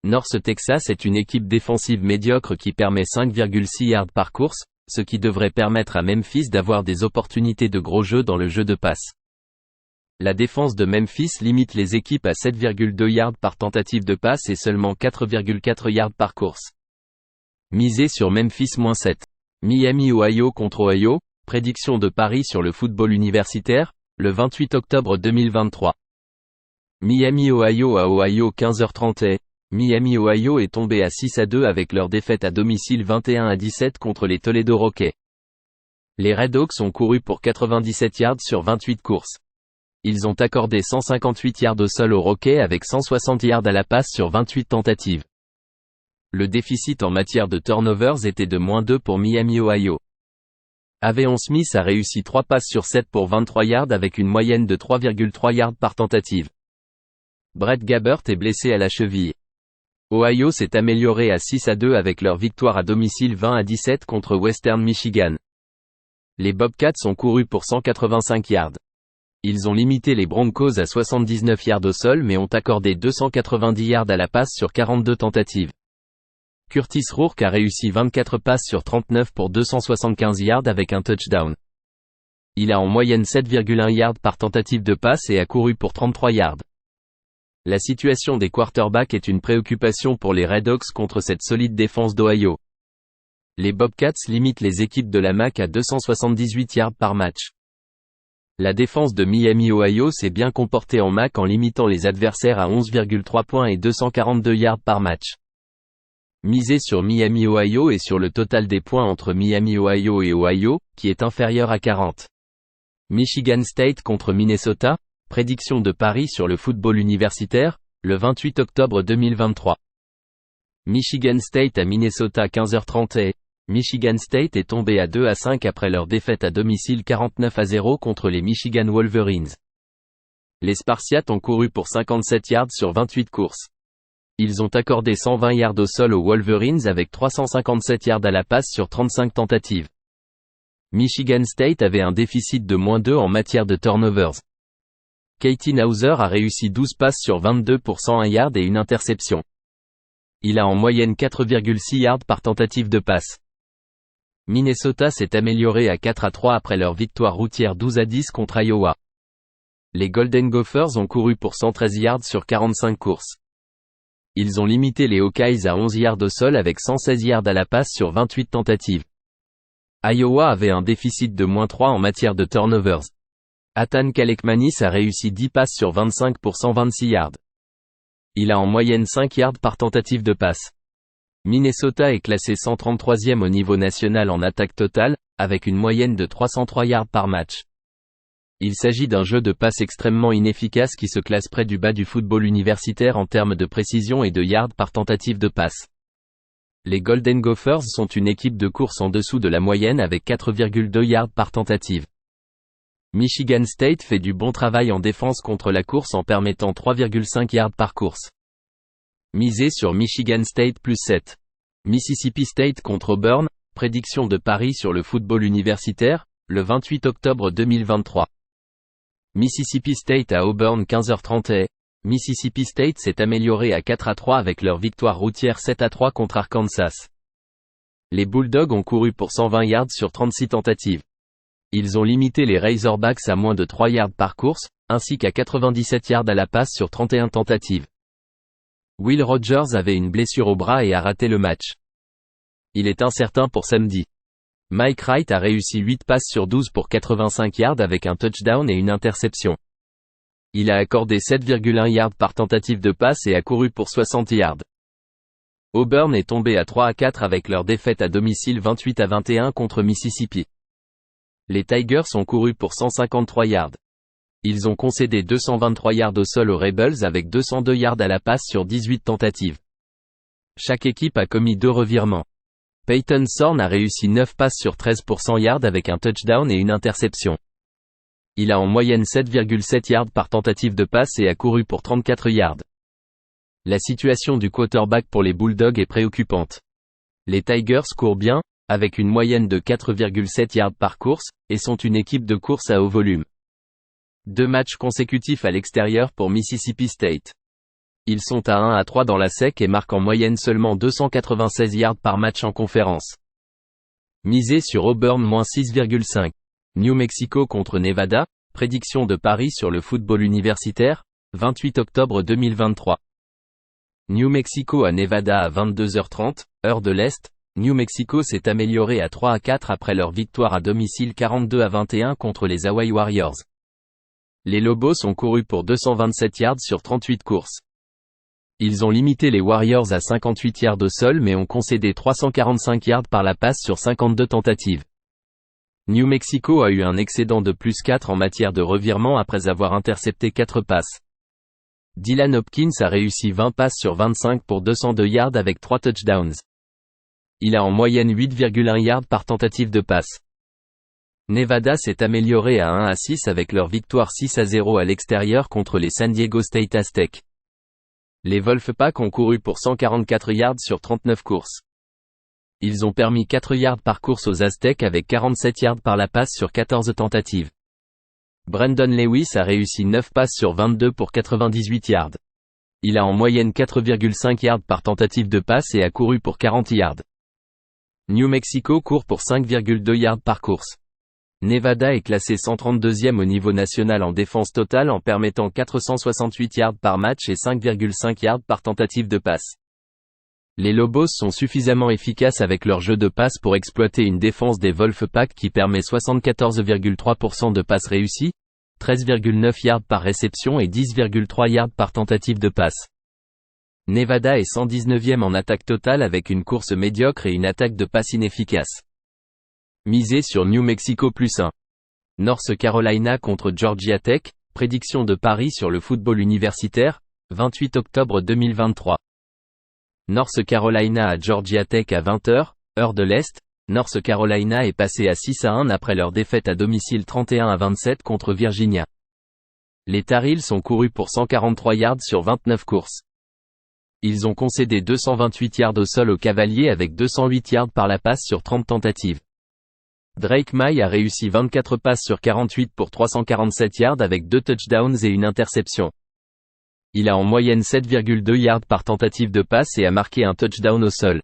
North Texas est une équipe défensive médiocre qui permet 5,6 yards par course, ce qui devrait permettre à Memphis d'avoir des opportunités de gros jeux dans le jeu de passe. La défense de Memphis limite les équipes à 7,2 yards par tentative de passe et seulement 4,4 yards par course. Misé sur Memphis-7. Miami Ohio contre Ohio, prédiction de Paris sur le football universitaire, le 28 octobre 2023. Miami Ohio à Ohio 15h30. Miami Ohio est tombé à 6-2 avec leur défaite à domicile 21-17 contre les Toledo Rockets. Les Redhawks ont couru pour 97 yards sur 28 courses. Ils ont accordé 158 yards au sol aux Rockets avec 160 yards à la passe sur 28 tentatives. Le déficit en matière de turnovers était de -2 pour Miami Ohio. Aveon Smith a réussi 3 passes sur 7 pour 23 yards avec une moyenne de 3,3 yards par tentative. Brett Gabbert est blessé à la cheville. Ohio s'est amélioré à 6-2 avec leur victoire à domicile 20-17 contre Western Michigan. Les Bobcats ont couru pour 185 yards. Ils ont limité les Broncos à 79 yards au sol mais ont accordé 290 yards à la passe sur 42 tentatives. Curtis Rourke a réussi 24 passes sur 39 pour 275 yards avec un touchdown. Il a en moyenne 7,1 yards par tentative de passe et a couru pour 33 yards. La situation des quarterbacks est une préoccupation pour les Redhawks contre cette solide défense d'Ohio. Les Bobcats limitent les équipes de la MAC à 278 yards par match. La défense de Miami Ohio s'est bien comportée en MAC en limitant les adversaires à 11,3 points et 242 yards par match. Misé sur Miami Ohio et sur le total des points entre Miami Ohio et Ohio, qui est inférieur à 40. Michigan State contre Minnesota, prédiction de Paris sur le football universitaire, le 28 octobre 2023. Michigan State à Minnesota 15h30. Michigan State est tombé à 2-5 après leur défaite à domicile 49-0 contre les Michigan Wolverines. Les Spartiates ont couru pour 57 yards sur 28 courses. Ils ont accordé 120 yards au sol aux Wolverines avec 357 yards à la passe sur 35 tentatives. Michigan State avait un déficit de -2 en matière de turnovers. Katie Nauser a réussi 12 passes sur 22 pour 101 yards et une interception. Il a en moyenne 4,6 yards par tentative de passe. Minnesota s'est amélioré à 4-3 après leur victoire routière 12-10 contre Iowa. Les Golden Gophers ont couru pour 113 yards sur 45 courses. Ils ont limité les Hawkeyes à 11 yards au sol avec 116 yards à la passe sur 28 tentatives. Iowa avait un déficit de -3 en matière de turnovers. Athan Kalekmanis a réussi 10 passes sur 25 pour 126 yards. Il a en moyenne 5 yards par tentative de passe. Minnesota est classé 133e au niveau national en attaque totale, avec une moyenne de 303 yards par match. Il s'agit d'un jeu de passe extrêmement inefficace qui se classe près du bas du football universitaire en termes de précision et de yards par tentative de passe. Les Golden Gophers sont une équipe de course en dessous de la moyenne avec 4,2 yards par tentative. Michigan State fait du bon travail en défense contre la course en permettant 3,5 yards par course. Misez sur Michigan State plus 7. Mississippi State contre Auburn, prédiction de Paris sur le football universitaire, le 28 octobre 2023. Mississippi State à Auburn 15h30. Mississippi State s'est amélioré à 4-3 avec leur victoire routière 7-3 contre Arkansas. Les Bulldogs ont couru pour 120 yards sur 36 tentatives. Ils ont limité les Razorbacks à moins de 3 yards par course, ainsi qu'à 97 yards à la passe sur 31 tentatives. Will Rogers avait une blessure au bras et a raté le match. Il est incertain pour samedi. Mike Wright a réussi 8 passes sur 12 pour 85 yards avec un touchdown et une interception. Il a accordé 7,1 yards par tentative de passe et a couru pour 60 yards. Auburn est tombé à 3-4 avec leur défaite à domicile 28-21 contre Mississippi. Les Tigers ont couru pour 153 yards. Ils ont concédé 223 yards au sol aux Rebels avec 202 yards à la passe sur 18 tentatives. Chaque équipe a commis 2 revirements. Peyton Thorne a réussi 9 passes sur 13 pour 100 yards avec un touchdown et une interception. Il a en moyenne 7,7 yards par tentative de passe et a couru pour 34 yards. La situation du quarterback pour les Bulldogs est préoccupante. Les Tigers courent bien, avec une moyenne de 4,7 yards par course, et sont une équipe de course à haut volume. 2 matchs consécutifs à l'extérieur pour Mississippi State. Ils sont à 1-3 dans la SEC et marquent en moyenne seulement 296 yards par match en conférence. Misez sur Auburn -6,5. New Mexico contre Nevada, prédiction de Paris sur le football universitaire, 28 octobre 2023. New Mexico à Nevada à 22h30, heure de l'Est. New Mexico s'est amélioré à 3-4 après leur victoire à domicile 42-21 contre les Hawaii Warriors. Les Lobos ont couru pour 227 yards sur 38 courses. Ils ont limité les Warriors à 58 yards au sol mais ont concédé 345 yards par la passe sur 52 tentatives. New Mexico a eu un excédent de +4 en matière de revirement après avoir intercepté 4 passes. Dylan Hopkins a réussi 20 passes sur 25 pour 202 yards avec 3 touchdowns. Il a en moyenne 8,1 yards par tentative de passe. Nevada s'est amélioré à 1-6 avec leur victoire 6-0 à l'extérieur contre les San Diego State Aztecs. Les Wolfpack ont couru pour 144 yards sur 39 courses. Ils ont permis 4 yards par course aux Aztecs avec 47 yards par la passe sur 14 tentatives. Brandon Lewis a réussi 9 passes sur 22 pour 98 yards. Il a en moyenne 4,5 yards par tentative de passe et a couru pour 40 yards. New Mexico court pour 5,2 yards par course. Nevada est classé 132e au niveau national en défense totale en permettant 468 yards par match et 5,5 yards par tentative de passe. Les Lobos sont suffisamment efficaces avec leur jeu de passe pour exploiter une défense des Wolfpack qui permet 74,3% de passes réussies, 13,9 yards par réception et 10,3 yards par tentative de passe. Nevada est 119e en attaque totale avec une course médiocre et une attaque de passe inefficace. Misez sur New Mexico +1. North Carolina contre Georgia Tech, prédiction de Paris sur le football universitaire, 28 octobre 2023. North Carolina à Georgia Tech à 20h, heure de l'Est. North Carolina est passé à 6-1 après leur défaite à domicile 31-27 contre Virginia. Les Tar Heels ont couru pour 143 yards sur 29 courses. Ils ont concédé 228 yards au sol aux Cavaliers avec 208 yards par la passe sur 30 tentatives. Drake Maye a réussi 24 passes sur 48 pour 347 yards avec 2 touchdowns et une interception. Il a en moyenne 7,2 yards par tentative de passe et a marqué un touchdown au sol.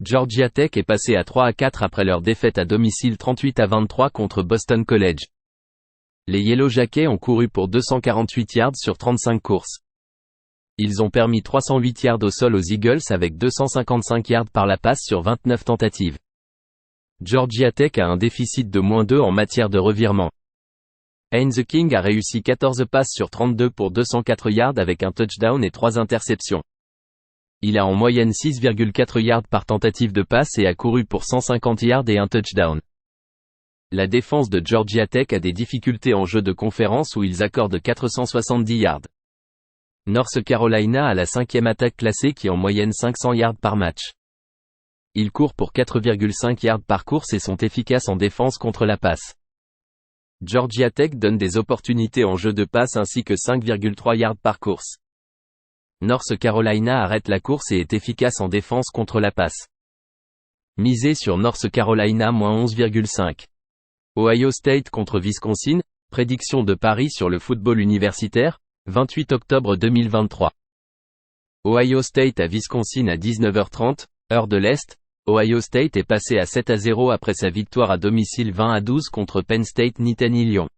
Georgia Tech est passé à 3-4 après leur défaite à domicile 38-23 contre Boston College. Les Yellow Jackets ont couru pour 248 yards sur 35 courses. Ils ont permis 308 yards au sol aux Eagles avec 255 yards par la passe sur 29 tentatives. Georgia Tech a un déficit de -2 en matière de revirement. Haynes King a réussi 14 passes sur 32 pour 204 yards avec un touchdown et 3 interceptions. Il a en moyenne 6,4 yards par tentative de passe et a couru pour 150 yards et un touchdown. La défense de Georgia Tech a des difficultés en jeu de conférence où ils accordent 470 yards. North Carolina a la 5e attaque classée qui en moyenne 500 yards par match. Ils courent pour 4,5 yards par course et sont efficaces en défense contre la passe. Georgia Tech donne des opportunités en jeu de passe ainsi que 5,3 yards par course. North Carolina arrête la course et est efficace en défense contre la passe. Misez sur North Carolina -11,5. Ohio State contre Wisconsin, prédiction de paris sur le football universitaire, 28 octobre 2023. Ohio State à Wisconsin à 19h30, heure de l'Est. Ohio State est passé à 7-0 après sa victoire à domicile 20-12 contre Penn State Nittany Lion.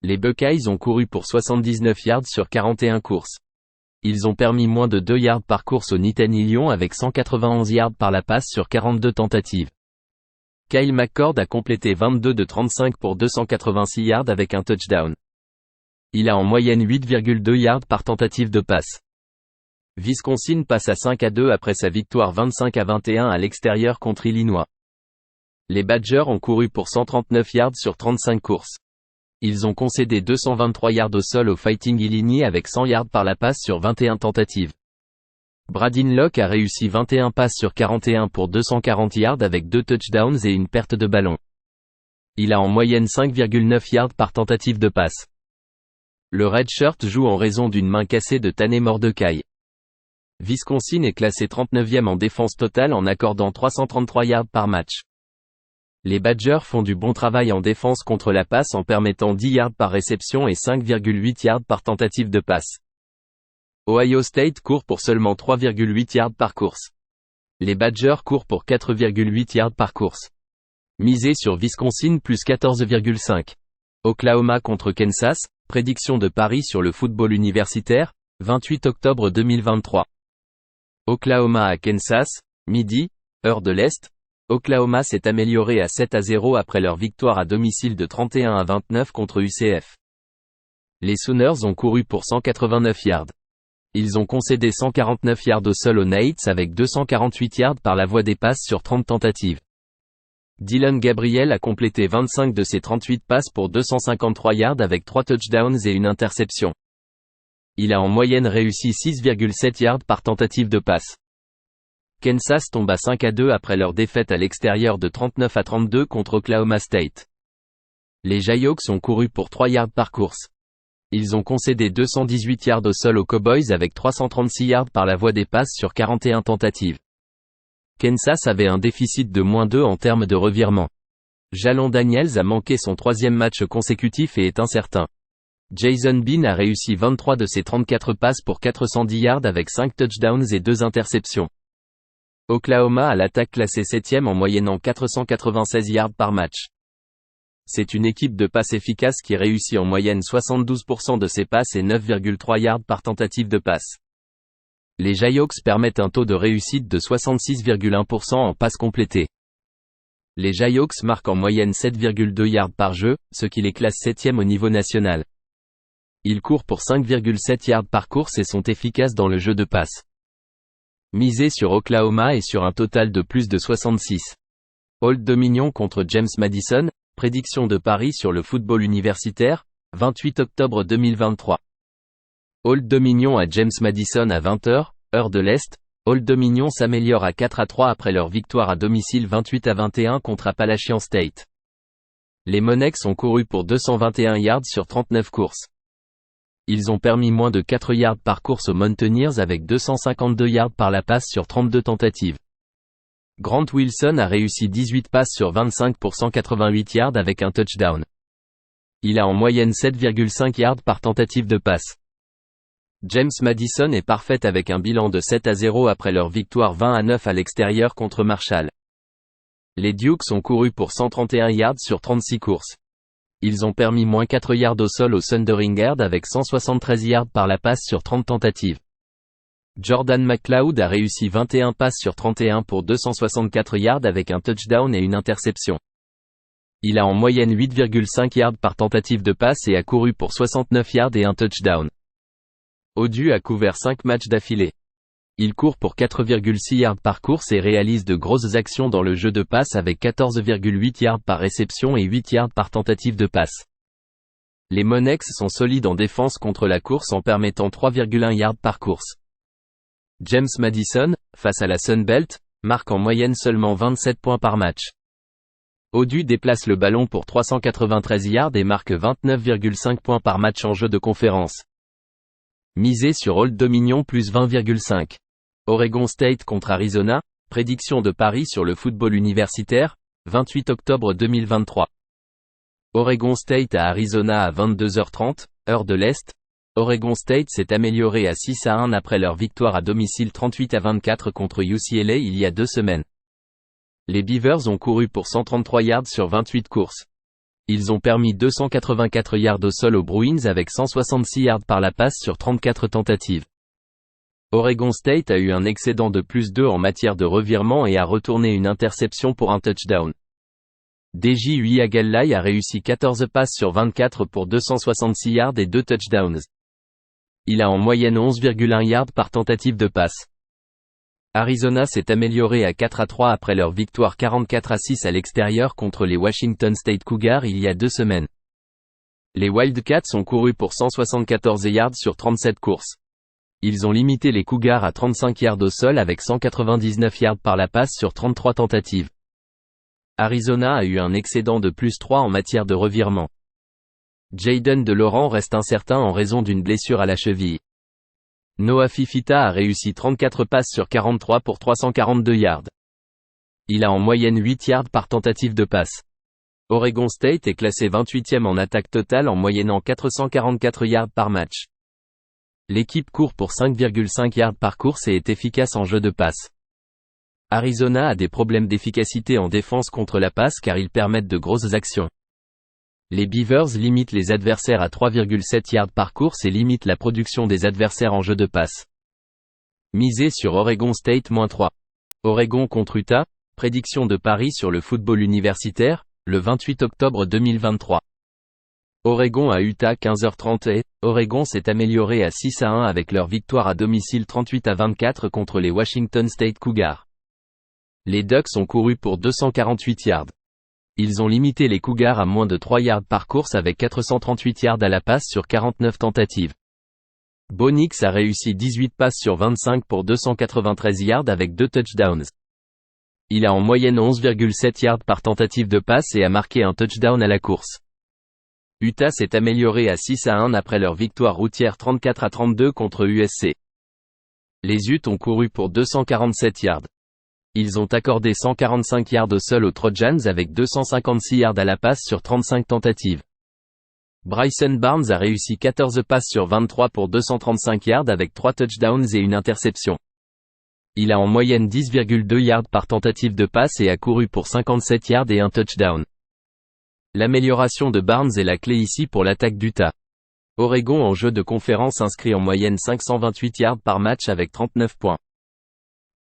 Les Buckeyes ont couru pour 79 yards sur 41 courses. Ils ont permis moins de 2 yards par course au Nittany Lion avec 191 yards par la passe sur 42 tentatives. Kyle McCord a complété 22 de 35 pour 286 yards avec un touchdown. Il a en moyenne 8,2 yards par tentative de passe. Wisconsin passe à 5-2 après sa victoire 25-21 à l'extérieur contre Illinois. Les Badgers ont couru pour 139 yards sur 35 courses. Ils ont concédé 223 yards au sol au Fighting Illini avec 100 yards par la passe sur 21 tentatives. Bradyn Locke a réussi 21 passes sur 41 pour 240 yards avec 2 touchdowns et une perte de ballon. Il a en moyenne 5,9 yards par tentative de passe. Le redshirt joue en raison d'une main cassée de Tanner Mordecai. Wisconsin est classé 39e en défense totale en accordant 333 yards par match. Les Badgers font du bon travail en défense contre la passe en permettant 10 yards par réception et 5,8 yards par tentative de passe. Ohio State court pour seulement 3,8 yards par course. Les Badgers courent pour 4,8 yards par course. Misez sur Wisconsin plus 14,5. Oklahoma contre Kansas, prédiction de paris sur le football universitaire, 28 octobre 2023. Oklahoma à Kansas, midi, heure de l'Est. Oklahoma s'est amélioré à 7-0 après leur victoire à domicile de 31-29 contre UCF. Les Sooners ont couru pour 189 yards. Ils ont concédé 149 yards au sol aux Knights avec 248 yards par la voie des passes sur 30 tentatives. Dylan Gabriel a complété 25 de ses 38 passes pour 253 yards avec 3 touchdowns et une interception. Il a en moyenne réussi 6,7 yards par tentative de passe. Kansas tombe à 5-2 après leur défaite à l'extérieur de 39-32 contre Oklahoma State. Les Jayhawks ont couru pour 3 yards par course. Ils ont concédé 218 yards au sol aux Cowboys avec 336 yards par la voie des passes sur 41 tentatives. Kansas avait un déficit de -2 en termes de revirement. Jalon Daniels a manqué son 3e match consécutif et est incertain. Jason Bean a réussi 23 de ses 34 passes pour 410 yards avec 5 touchdowns et 2 interceptions. Oklahoma a l'attaque classée 7e en moyennant 496 yards par match. C'est une équipe de passe efficace qui réussit en moyenne 72% de ses passes et 9,3 yards par tentative de passe. Les Jayhawks permettent un taux de réussite de 66,1% en passes complétées. Les Jayhawks marquent en moyenne 7,2 yards par jeu, ce qui les classe 7e au niveau national. Ils courent pour 5,7 yards par course et sont efficaces dans le jeu de passe. Misez sur Oklahoma et sur un total de plus de 66. Old Dominion contre James Madison, prédiction de paris sur le football universitaire, 28 octobre 2023. Old Dominion à James Madison à 20h, heure de l'Est. Old Dominion s'améliore à 4-3 après leur victoire à domicile 28-21 contre Appalachian State. Les Monarchs ont couru pour 221 yards sur 39 courses. Ils ont permis moins de 4 yards par course aux Mountaineers avec 252 yards par la passe sur 32 tentatives. Grant Wilson a réussi 18 passes sur 25 pour 188 yards avec un touchdown. Il a en moyenne 7,5 yards par tentative de passe. James Madison est parfait avec un bilan de 7-0 après leur victoire 20-9 à l'extérieur contre Marshall. Les Dukes ont couru pour 131 yards sur 36 courses. Ils ont permis moins 4 yards au sol au Thundering Herd avec 173 yards par la passe sur 30 tentatives. Jordan McLeod a réussi 21 passes sur 31 pour 264 yards avec un touchdown et une interception. Il a en moyenne 8,5 yards par tentative de passe et a couru pour 69 yards et un touchdown. Odu a couvert 5 matchs d'affilée. Il court pour 4,6 yards par course et réalise de grosses actions dans le jeu de passe avec 14,8 yards par réception et 8 yards par tentative de passe. Les Monarchs sont solides en défense contre la course en permettant 3,1 yards par course. James Madison, face à la Sun Belt, marque en moyenne seulement 27 points par match. ODU déplace le ballon pour 393 yards et marque 29,5 points par match en jeu de conférence. Misez sur Old Dominion plus 20,5. Oregon State contre Arizona, prédiction de Paris sur le football universitaire, 28 octobre 2023. Oregon State à Arizona à 22h30, heure de l'Est. Oregon State s'est amélioré à 6-1 après leur victoire à domicile 38-24 contre UCLA il y a 2 semaines. Les Beavers ont couru pour 133 yards sur 28 courses. Ils ont permis 284 yards au sol aux Bruins avec 166 yards par la passe sur 34 tentatives. Oregon State a eu un excédent de plus 2 en matière de revirement et a retourné une interception pour un touchdown. DJ Uiagalelei a réussi 14 passes sur 24 pour 266 yards et 2 touchdowns. Il a en moyenne 11,1 yards par tentative de passe. Arizona s'est amélioré à 4-3 après leur victoire 44-6 à l'extérieur contre les Washington State Cougars il y a 2 semaines. Les Wildcats ont couru pour 174 yards sur 37 courses. Ils ont limité les Cougars à 35 yards au sol avec 199 yards par la passe sur 33 tentatives. Arizona a eu un excédent de plus 3 en matière de revirement. Jayden DeLaurent reste incertain en raison d'une blessure à la cheville. Noah Fifita a réussi 34 passes sur 43 pour 342 yards. Il a en moyenne 8 yards par tentative de passe. Oregon State est classé 28e en attaque totale en moyennant 444 yards par match. L'équipe court pour 5,5 yards par course et est efficace en jeu de passe. Arizona a des problèmes d'efficacité en défense contre la passe car ils permettent de grosses actions. Les Beavers limitent les adversaires à 3,7 yards par course et limitent la production des adversaires en jeu de passe. Misez sur Oregon State -3. Oregon contre Utah, prédiction de Paris sur le football universitaire, le 28 octobre 2023. Oregon à Utah 15h30 et Oregon s'est amélioré à 6-1 avec leur victoire à domicile 38-24 contre les Washington State Cougars. Les Ducks ont couru pour 248 yards. Ils ont limité les Cougars à moins de 3 yards par course avec 438 yards à la passe sur 49 tentatives. Bo Nix a réussi 18 passes sur 25 pour 293 yards avec 2 touchdowns. Il a en moyenne 11,7 yards par tentative de passe et a marqué un touchdown à la course. Utah s'est amélioré à 6-1 après leur victoire routière 34-32 contre USC. Les Utes ont couru pour 247 yards. Ils ont accordé 145 yards au sol aux Trojans avec 256 yards à la passe sur 35 tentatives. Bryson Barnes a réussi 14 passes sur 23 pour 235 yards avec 3 touchdowns et une interception. Il a en moyenne 10,2 yards par tentative de passe et a couru pour 57 yards et un touchdown. L'amélioration de Barnes est la clé ici pour l'attaque d'Utah. Oregon en jeu de conférence inscrit en moyenne 528 yards par match avec 39 points.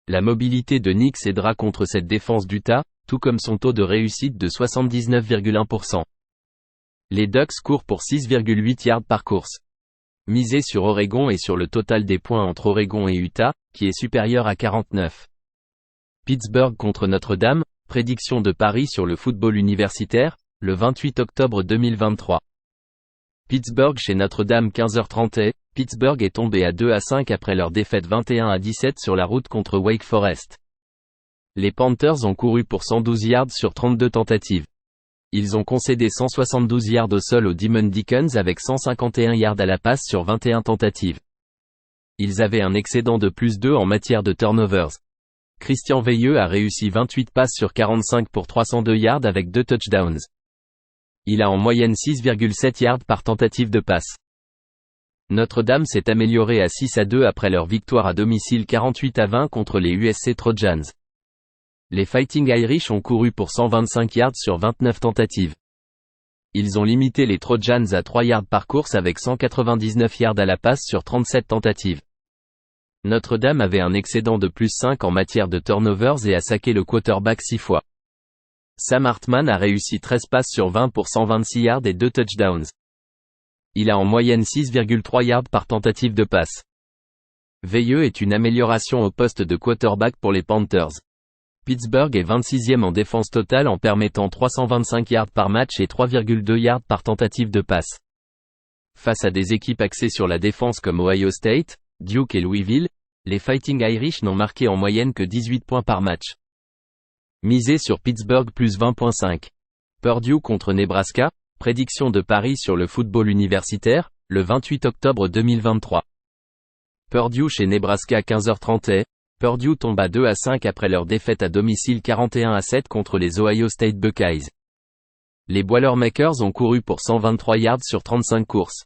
La mobilité de Nix aidera contre cette défense d'Utah, tout comme son taux de réussite de 79,1%. Les Ducks courent pour 6,8 yards par course. Misez sur Oregon et sur le total des points entre Oregon et Utah, qui est supérieur à 49. Pittsburgh contre Notre-Dame, prédiction de Paris sur le football universitaire, le 28 octobre 2023. Pittsburgh chez Notre-Dame 15h30 et Pittsburgh est tombé à 2-5 après leur défaite 21-17 sur la route contre Wake Forest. Les Panthers ont couru pour 112 yards sur 32 tentatives. Ils ont concédé 172 yards au sol aux Demon Deacons avec 151 yards à la passe sur 21 tentatives. Ils avaient un excédent de plus 2 en matière de turnovers. Christian Veilleux a réussi 28 passes sur 45 pour 302 yards avec 2 touchdowns. Il a en moyenne 6,7 yards par tentative de passe. Notre-Dame s'est améliorée à 6-2 après leur victoire à domicile 48-20 contre les USC Trojans. Les Fighting Irish ont couru pour 125 yards sur 29 tentatives. Ils ont limité les Trojans à 3 yards par course avec 199 yards à la passe sur 37 tentatives. Notre-Dame avait un excédent de plus 5 en matière de turnovers et a saqué le quarterback 6 fois. Sam Hartman a réussi 13 passes sur 20 pour 126 yards et 2 touchdowns. Il a en moyenne 6,3 yards par tentative de passe. Veilleux est une amélioration au poste de quarterback pour les Panthers. Pittsburgh est 26e en défense totale en permettant 325 yards par match et 3,2 yards par tentative de passe. Face à des équipes axées sur la défense comme Ohio State, Duke et Louisville, les Fighting Irish n'ont marqué en moyenne que 18 points par match. Misez sur Pittsburgh plus 20,5. Purdue contre Nebraska, prédiction de Paris sur le football universitaire, le 28 octobre 2023. Purdue chez Nebraska 15h30. Purdue tombe à 2-5 après leur défaite à domicile 41-7 contre les Ohio State Buckeyes. Les Boilermakers ont couru pour 123 yards sur 35 courses.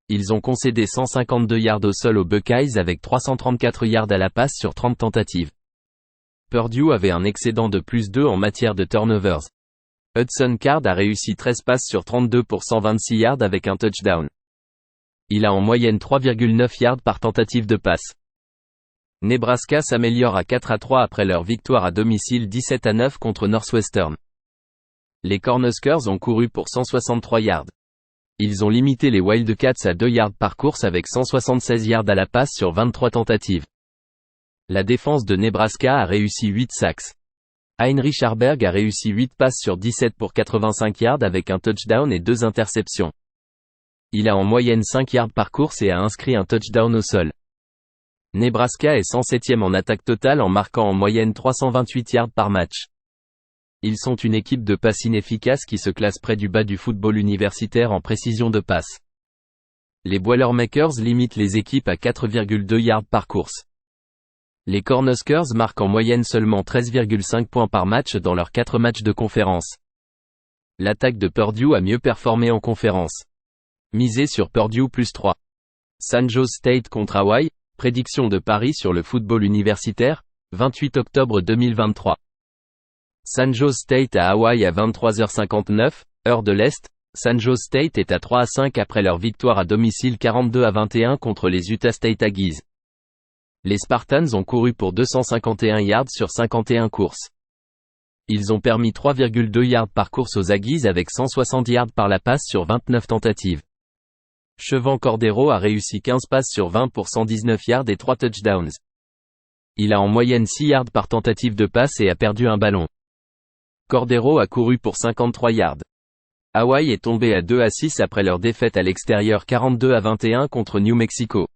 Ils ont concédé 152 yards au sol aux Buckeyes avec 334 yards à la passe sur 30 tentatives. Purdue avait un excédent de +2 en matière de turnovers. Hudson Card a réussi 13 passes sur 32 pour 126 yards avec un touchdown. Il a en moyenne 3,9 yards par tentative de passe. Nebraska s'améliore à 4-3 après leur victoire à domicile 17-9 contre Northwestern. Les Cornhuskers ont couru pour 163 yards. Ils ont limité les Wildcats à 2 yards par course avec 176 yards à la passe sur 23 tentatives. La défense de Nebraska a réussi 8 sacks. Heinrich Haarberg a réussi 8 passes sur 17 pour 85 yards avec un touchdown et 2 interceptions. Il a en moyenne 5 yards par course et a inscrit un touchdown au sol. Nebraska est 107e en attaque totale en marquant en moyenne 328 yards par match. Ils sont une équipe de passe inefficace qui se classe près du bas du football universitaire en précision de passe. Les Boilermakers limitent les équipes à 4,2 yards par course. Les Cornhuskers marquent en moyenne seulement 13,5 points par match dans leurs 4 matchs de conférence. L'attaque de Purdue a mieux performé en conférence. Misez sur Purdue +3. San Jose State contre Hawaii, prédiction de Paris sur le football universitaire, 28 octobre 2023. San Jose State à Hawaii à 23h59, heure de l'Est. San Jose State est à 3-5 après leur victoire à domicile 42-21 contre les Utah State Aggies. Les Spartans ont couru pour 251 yards sur 51 courses. Ils ont permis 3,2 yards par course aux Aggies avec 160 yards par la passe sur 29 tentatives. Chevan Cordeiro a réussi 15 passes sur 20 pour 119 yards et 3 touchdowns. Il a en moyenne 6 yards par tentative de passe et a perdu un ballon. Cordeiro a couru pour 53 yards. Hawaii est tombé à 2-6 après leur défaite à l'extérieur 42-21 contre New Mexico.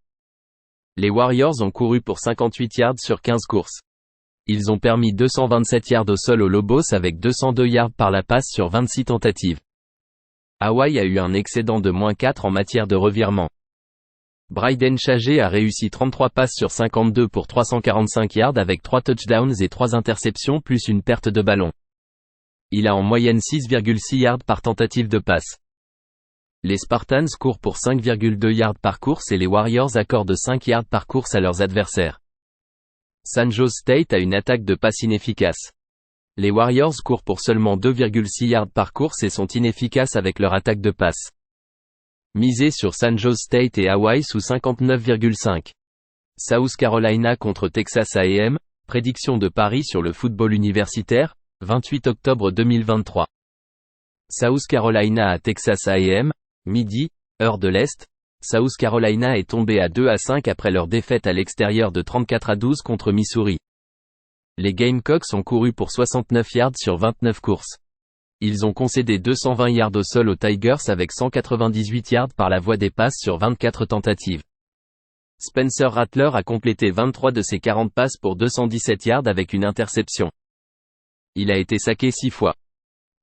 Les Warriors ont couru pour 58 yards sur 15 courses. Ils ont permis 227 yards au sol aux Lobos avec 202 yards par la passe sur 26 tentatives. Hawaii a eu un excédent de -4 en matière de revirement. Bryden Chaget a réussi 33 passes sur 52 pour 345 yards avec 3 touchdowns et 3 interceptions plus une perte de ballon. Il a en moyenne 6,6 yards par tentative de passe. Les Spartans courent pour 5,2 yards par course et les Warriors accordent 5 yards par course à leurs adversaires. San Jose State a une attaque de passe inefficace. Les Warriors courent pour seulement 2,6 yards par course et sont inefficaces avec leur attaque de passe. Misez sur San Jose State et Hawaii sous 59,5. South Carolina contre Texas A&M, prédiction de Paris sur le football universitaire, 28 octobre 2023. South Carolina à Texas A&M, midi, heure de l'Est. South Carolina est tombé à 2-5 après leur défaite à l'extérieur de 34-12 contre Missouri. Les Gamecocks ont couru pour 69 yards sur 29 courses. Ils ont concédé 220 yards au sol aux Tigers avec 198 yards par la voie des passes sur 24 tentatives. Spencer Rattler a complété 23 de ses 40 passes pour 217 yards avec une interception. Il a été saqué 6 fois.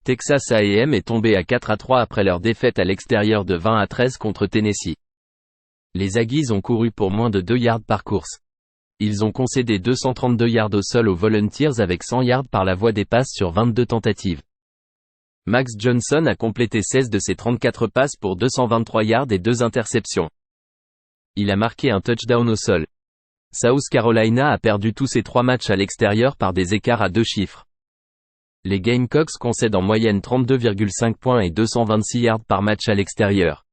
Texas A&M est tombé à 4-3 après leur défaite à l'extérieur de 20-13 contre Tennessee. Les Aggies ont couru pour moins de 2 yards par course. Ils ont concédé 232 yards au sol aux Volunteers avec 100 yards par la voie des passes sur 22 tentatives. Max Johnson a complété 16 de ses 34 passes pour 223 yards et 2 interceptions. Il a marqué un touchdown au sol. South Carolina a perdu tous ses 3 matchs à l'extérieur par des écarts à 2 chiffres. Les Gamecocks concèdent en moyenne 32,5 points et 226 yards par match à l'extérieur.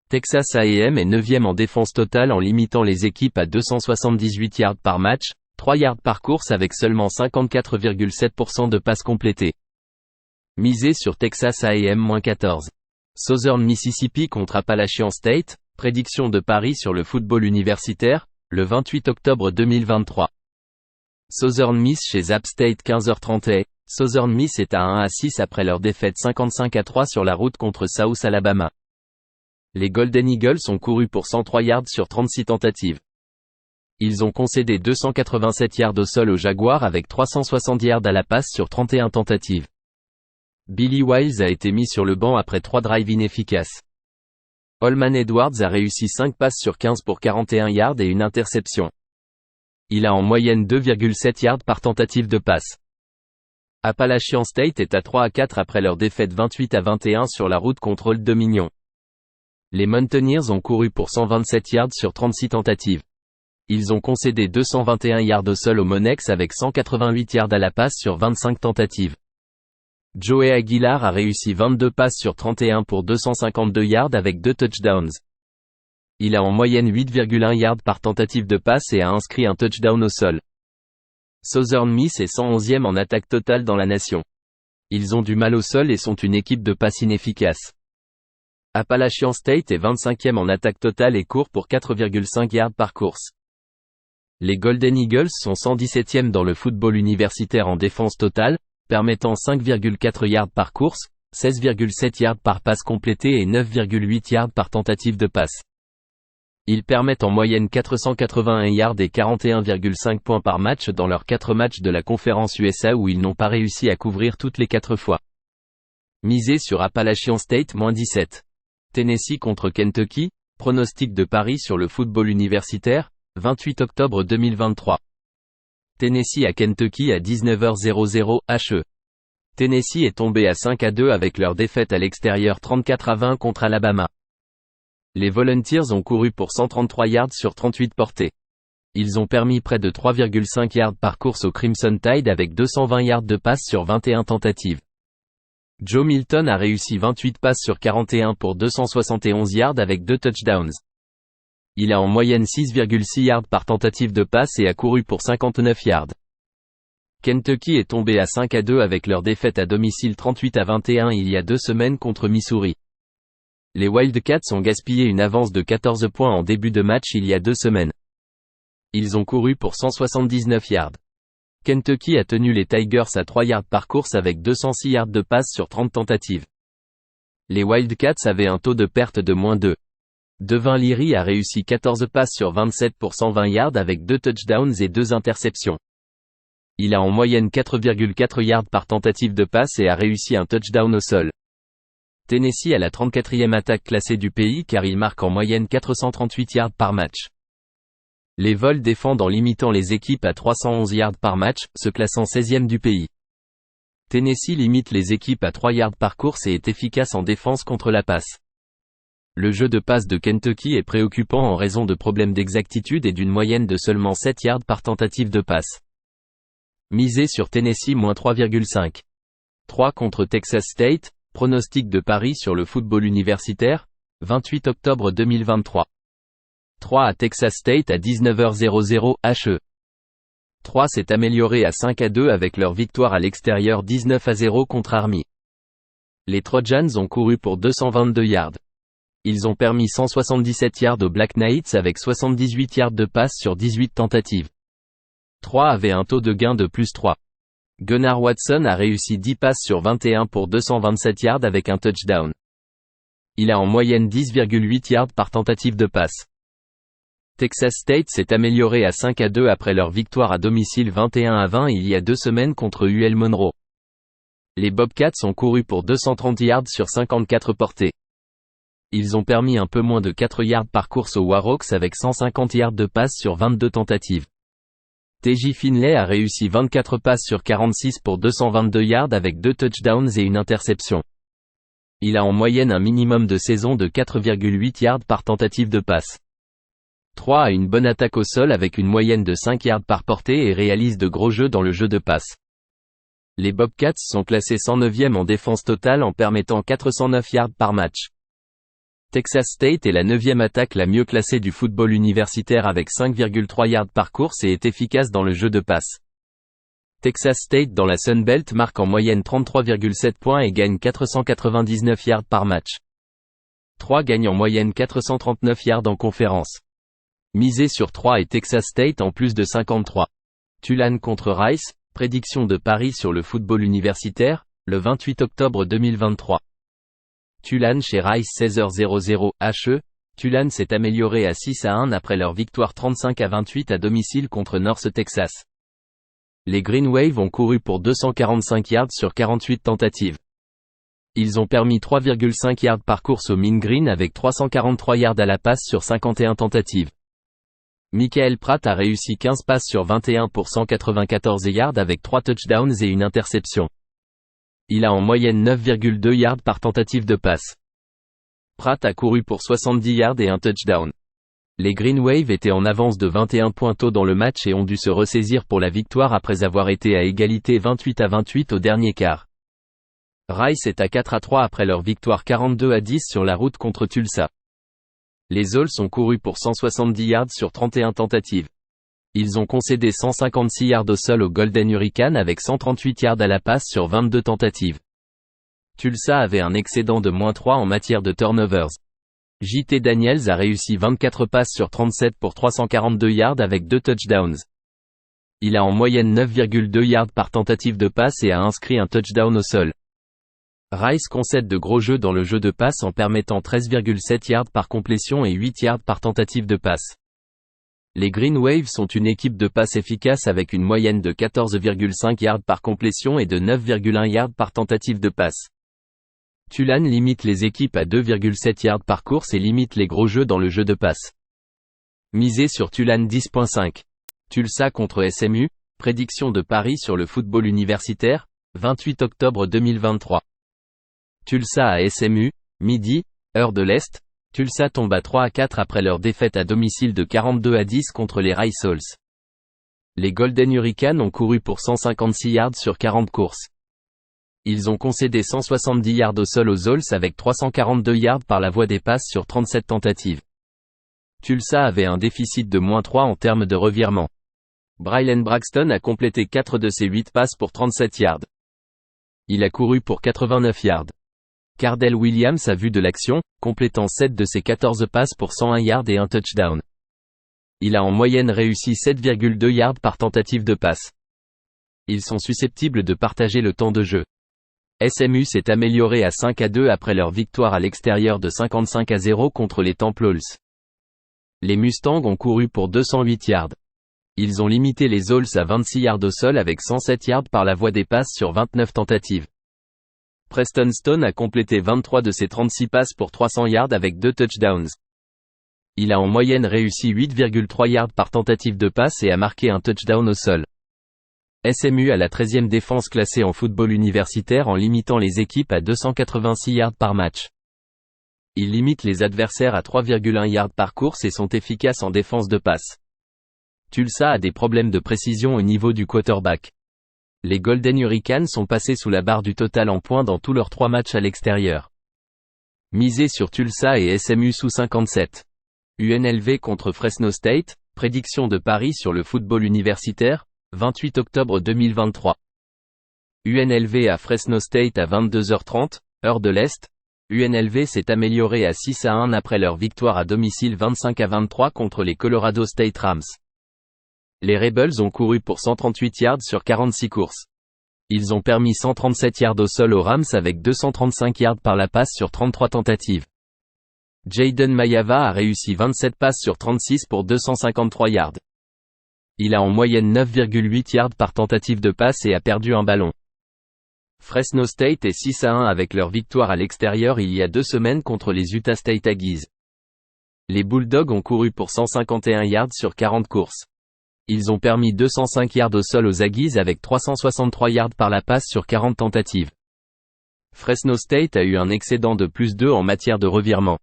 Texas A&M est 9e en défense totale en limitant les équipes à 278 yards par match, 3 yards par course avec seulement 54,7% de passes complétées. Misez sur Texas A&M -14. Southern Mississippi contre Appalachian State, prédiction de Paris sur le football universitaire, le 28 octobre 2023. Southern Miss chez App State 15h30. Southern Miss est à 1-6 après leur défaite 55-3 sur la route contre South Alabama. Les Golden Eagles ont couru pour 103 yards sur 36 tentatives. Ils ont concédé 287 yards au sol aux Jaguars avec 360 yards à la passe sur 31 tentatives. Billy Wiles a été mis sur le banc après 3 drives inefficaces. Holman Edwards a réussi 5 passes sur 15 pour 41 yards et une interception. Il a en moyenne 2,7 yards par tentative de passe. Appalachian State est à 3-4 après leur défaite 28-21 sur la route contre Old Dominion. Les Mountaineers ont couru pour 127 yards sur 36 tentatives. Ils ont concédé 221 yards au sol aux Monex avec 188 yards à la passe sur 25 tentatives. Joey Aguilar a réussi 22 passes sur 31 pour 252 yards avec 2 touchdowns. Il a en moyenne 8,1 yards par tentative de passe et a inscrit un touchdown au sol. Southern Miss est 111e en attaque totale dans la nation. Ils ont du mal au sol et sont une équipe de passe inefficace. Appalachian State est 25e en attaque totale et court pour 4,5 yards par course. Les Golden Eagles sont 117e dans le football universitaire en défense totale, permettant 5,4 yards par course, 16,7 yards par passe complétée et 9,8 yards par tentative de passe. Ils permettent en moyenne 481 yards et 41,5 points par match dans leurs 4 matchs de la conférence USA où ils n'ont pas réussi à couvrir toutes les 4 fois. Misez sur Appalachian State -17. Tennessee contre Kentucky, pronostic de Paris sur le football universitaire, 28 octobre 2023. Tennessee à Kentucky à 19h00 HE. Tennessee est tombé à 5-2 avec leur défaite à l'extérieur 34-20 contre Alabama. Les Volunteers ont couru pour 133 yards sur 38 portées. Ils ont permis près de 3,5 yards par course au Crimson Tide avec 220 yards de passe sur 21 tentatives. Joe Milton a réussi 28 passes sur 41 pour 271 yards avec 2 touchdowns. Il a en moyenne 6,6 yards par tentative de passe et a couru pour 59 yards. Kentucky est tombé à 5-2 avec leur défaite à domicile 38-21 il y a 2 semaines contre Missouri. Les Wildcats ont gaspillé une avance de 14 points en début de match il y a 2 semaines. Ils ont couru pour 179 yards. Kentucky a tenu les Tigers à 3 yards par course avec 206 yards de passe sur 30 tentatives. Les Wildcats avaient un taux de perte de -2. Devin Leary a réussi 14 passes sur 27 pour 120 yards avec 2 touchdowns et 2 interceptions. Il a en moyenne 4,4 yards par tentative de passe et a réussi un touchdown au sol. Tennessee a la 34e attaque classée du pays car il marque en moyenne 438 yards par match. Les Vols défendent en limitant les équipes à 311 yards par match, se classant 16e du pays. Tennessee limite les équipes à 3 yards par course et est efficace en défense contre la passe. Le jeu de passe de Kentucky est préoccupant en raison de problèmes d'exactitude et d'une moyenne de seulement 7 yards par tentative de passe. Misez sur Tennessee -3,5. 3 contre Texas State, pronostic de Paris sur le football universitaire, 28 octobre 2023. 3 à Texas State à 19h00 HE. 3 s'est amélioré à 5-2 avec leur victoire à l'extérieur 19-0 contre Army. Les Trojans ont couru pour 222 yards. Ils ont permis 177 yards aux Black Knights avec 78 yards de passe sur 18 tentatives. 3 avait un taux de gain de +3. Gunnar Watson a réussi 10 passes sur 21 pour 227 yards avec un touchdown. Il a en moyenne 10,8 yards par tentative de passe. Texas State s'est amélioré à 5-2 après leur victoire à domicile 21-20 il y a 2 semaines contre UL Monroe. Les Bobcats ont couru pour 230 yards sur 54 portées. Ils ont permis un peu moins de 4 yards par course aux Warhawks avec 150 yards de passe sur 22 tentatives. TJ Finlay a réussi 24 passes sur 46 pour 222 yards avec 2 touchdowns et une interception. Il a en moyenne un minimum de saison de 4,8 yards par tentative de passe. 3 a une bonne attaque au sol avec une moyenne de 5 yards par portée et réalise de gros jeux dans le jeu de passe. Les Bobcats sont classés 109e en défense totale en permettant 409 yards par match. Texas State est la 9e attaque la mieux classée du football universitaire avec 5,3 yards par course et est efficace dans le jeu de passe. Texas State dans la Sun Belt marque en moyenne 33,7 points et gagne 499 yards par match. 3 gagne en moyenne 439 yards en conférence. Misez sur 3 et Texas State en plus de 53. Tulane contre Rice, prédiction de Paris sur le football universitaire, le 28 octobre 2023. Tulane chez Rice 16h00 HE, Tulane s'est amélioré à 6-1 après leur victoire 35-28 à domicile contre North Texas. Les Green Wave ont couru pour 245 yards sur 48 tentatives. Ils ont permis 3,5 yards par course au mean green avec 343 yards à la passe sur 51 tentatives. Michael Pratt a réussi 15 passes sur 21 pour 194 yards avec 3 touchdowns et une interception. Il a en moyenne 9,2 yards par tentative de passe. Pratt a couru pour 70 yards et un touchdown. Les Green Wave étaient en avance de 21 points tôt dans le match et ont dû se ressaisir pour la victoire après avoir été à égalité 28-28 au dernier quart. Rice est à 4-3 après leur victoire 42-10 sur la route contre Tulsa. Les Owls ont couru pour 170 yards sur 31 tentatives. Ils ont concédé 156 yards au sol au Golden Hurricane avec 138 yards à la passe sur 22 tentatives. Tulsa avait un excédent de -3 en matière de turnovers. J.T. Daniels a réussi 24 passes sur 37 pour 342 yards avec 2 touchdowns. Il a en moyenne 9,2 yards par tentative de passe et a inscrit un touchdown au sol. Rice concède de gros jeux dans le jeu de passe en permettant 13,7 yards par complétion et 8 yards par tentative de passe. Les Green Wave sont une équipe de passe efficace avec une moyenne de 14,5 yards par complétion et de 9,1 yards par tentative de passe. Tulane limite les équipes à 2,7 yards par course et limite les gros jeux dans le jeu de passe. Misez sur Tulane 10.5. Tulsa contre SMU, prédiction de Paris sur le football universitaire, 28 octobre 2023. Tulsa à SMU, midi, heure de l'Est. Tulsa tombe à 3-4 après leur défaite à domicile de 42-10 contre les Rice Owls. Les Golden Hurricanes ont couru pour 156 yards sur 40 courses. Ils ont concédé 170 yards au sol aux Owls avec 342 yards par la voie des passes sur 37 tentatives. Tulsa avait un déficit de -3 en termes de revirement. Brylen Braxton a complété 4 de ses 8 passes pour 37 yards. Il a couru pour 89 yards. Cardell Williams a vu de l'action, complétant 7 de ses 14 passes pour 101 yards et un touchdown. Il a en moyenne réussi 7,2 yards par tentative de passe. Ils sont susceptibles de partager le temps de jeu. SMU s'est amélioré à 5-2 après leur victoire à l'extérieur de 55-0 contre les Temple Owls. Les Mustangs ont couru pour 208 yards. Ils ont limité les Owls à 26 yards au sol avec 107 yards par la voie des passes sur 29 tentatives. Preston Stone a complété 23 de ses 36 passes pour 300 yards avec 2 touchdowns. Il a en moyenne réussi 8,3 yards par tentative de passe et a marqué un touchdown au sol. SMU a la 13e défense classée en football universitaire en limitant les équipes à 286 yards par match. Ils limitent les adversaires à 3,1 yards par course et sont efficaces en défense de passe. Tulsa a des problèmes de précision au niveau du quarterback. Les Golden Hurricanes sont passés sous la barre du total en points dans tous leurs 3 matchs à l'extérieur. Misez sur Tulsa et SMU sous 57. UNLV contre Fresno State, prédiction de Paris sur le football universitaire, 28 octobre 2023. UNLV à Fresno State à 22h30, heure de l'Est. UNLV s'est amélioré à 6-1 après leur victoire à domicile 25-23 contre les Colorado State Rams. Les Rebels ont couru pour 138 yards sur 46 courses. Ils ont permis 137 yards au sol aux Rams avec 235 yards par la passe sur 33 tentatives. Jayden Mayava a réussi 27 passes sur 36 pour 253 yards. Il a en moyenne 9,8 yards par tentative de passe et a perdu un ballon. Fresno State est 6-1 avec leur victoire à l'extérieur il y a 2 semaines contre les Utah State Aggies. Les Bulldogs ont couru pour 151 yards sur 40 courses. Ils ont permis 205 yards au sol aux Aggies avec 363 yards par la passe sur 40 tentatives. Fresno State a eu un excédent de +2 en matière de revirement.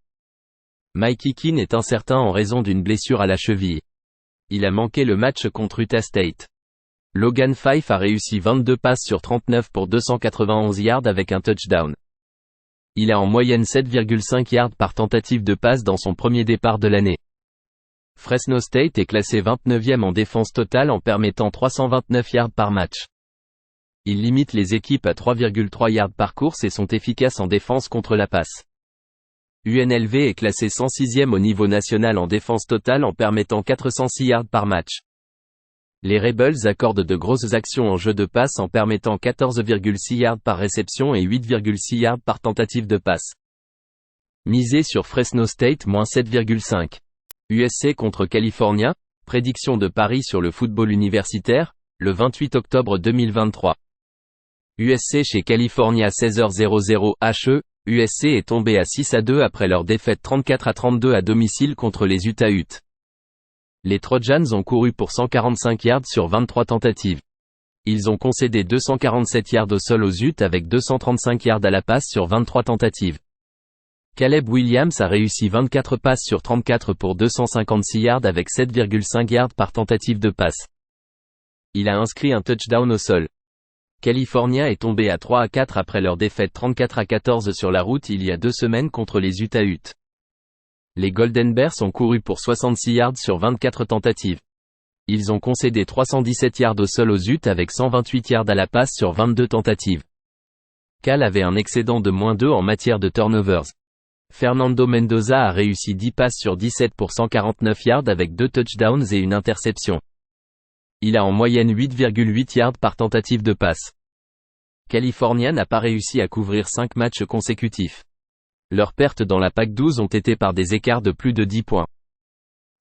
Mike Eakin est incertain en raison d'une blessure à la cheville. Il a manqué le match contre Utah State. Logan Fife a réussi 22 passes sur 39 pour 291 yards avec un touchdown. Il a en moyenne 7,5 yards par tentative de passe dans son premier départ de l'année. Fresno State est classé 29e en défense totale en permettant 329 yards par match. Ils limitent les équipes à 3,3 yards par course et sont efficaces en défense contre la passe. UNLV est classé 106e au niveau national en défense totale en permettant 406 yards par match. Les Rebels accordent de grosses actions en jeu de passe en permettant 14,6 yards par réception et 8,6 yards par tentative de passe. Misez sur Fresno State -7,5. USC contre California, prédiction de Paris sur le football universitaire, le 28 octobre 2023. USC chez California 16h00 HE, USC est tombé à 6-2 après leur défaite 34-32 à domicile contre les Utah Utes. Les Trojans ont couru pour 145 yards sur 23 tentatives. Ils ont concédé 247 yards au sol aux Utes avec 235 yards à la passe sur 23 tentatives. Caleb Williams a réussi 24 passes sur 34 pour 256 yards avec 7,5 yards par tentative de passe. Il a inscrit un touchdown au sol. California est tombé à 3-4 après leur défaite 34-14 sur la route il y a 2 semaines contre les Utah Utes. Les Golden Bears ont couru pour 66 yards sur 24 tentatives. Ils ont concédé 317 yards au sol aux Utes avec 128 yards à la passe sur 22 tentatives. Cal avait un excédent de -2 en matière de turnovers. Fernando Mendoza a réussi 10 passes sur 17 pour 149 yards avec 2 touchdowns et une interception. Il a en moyenne 8,8 yards par tentative de passe. California n'a pas réussi à couvrir 5 matchs consécutifs. Leurs pertes dans la PAC-12 ont été par des écarts de plus de 10 points.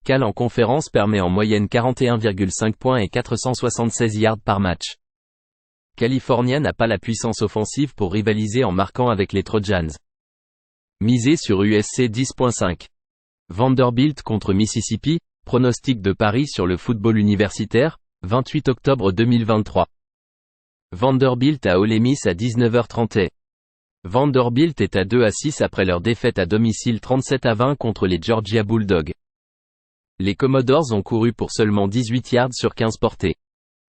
Cal en conférence permet en moyenne 41,5 points et 476 yards par match. California n'a pas la puissance offensive pour rivaliser en marquant avec les Trojans. Misez sur USC 10.5. Vanderbilt contre Mississippi, pronostic de Paris sur le football universitaire, 28 octobre 2023. Vanderbilt à Ole Miss à 19h30. Vanderbilt est à 2-6 après leur défaite à domicile 37-20 contre les Georgia Bulldogs. Les Commodores ont couru pour seulement 18 yards sur 15 portées.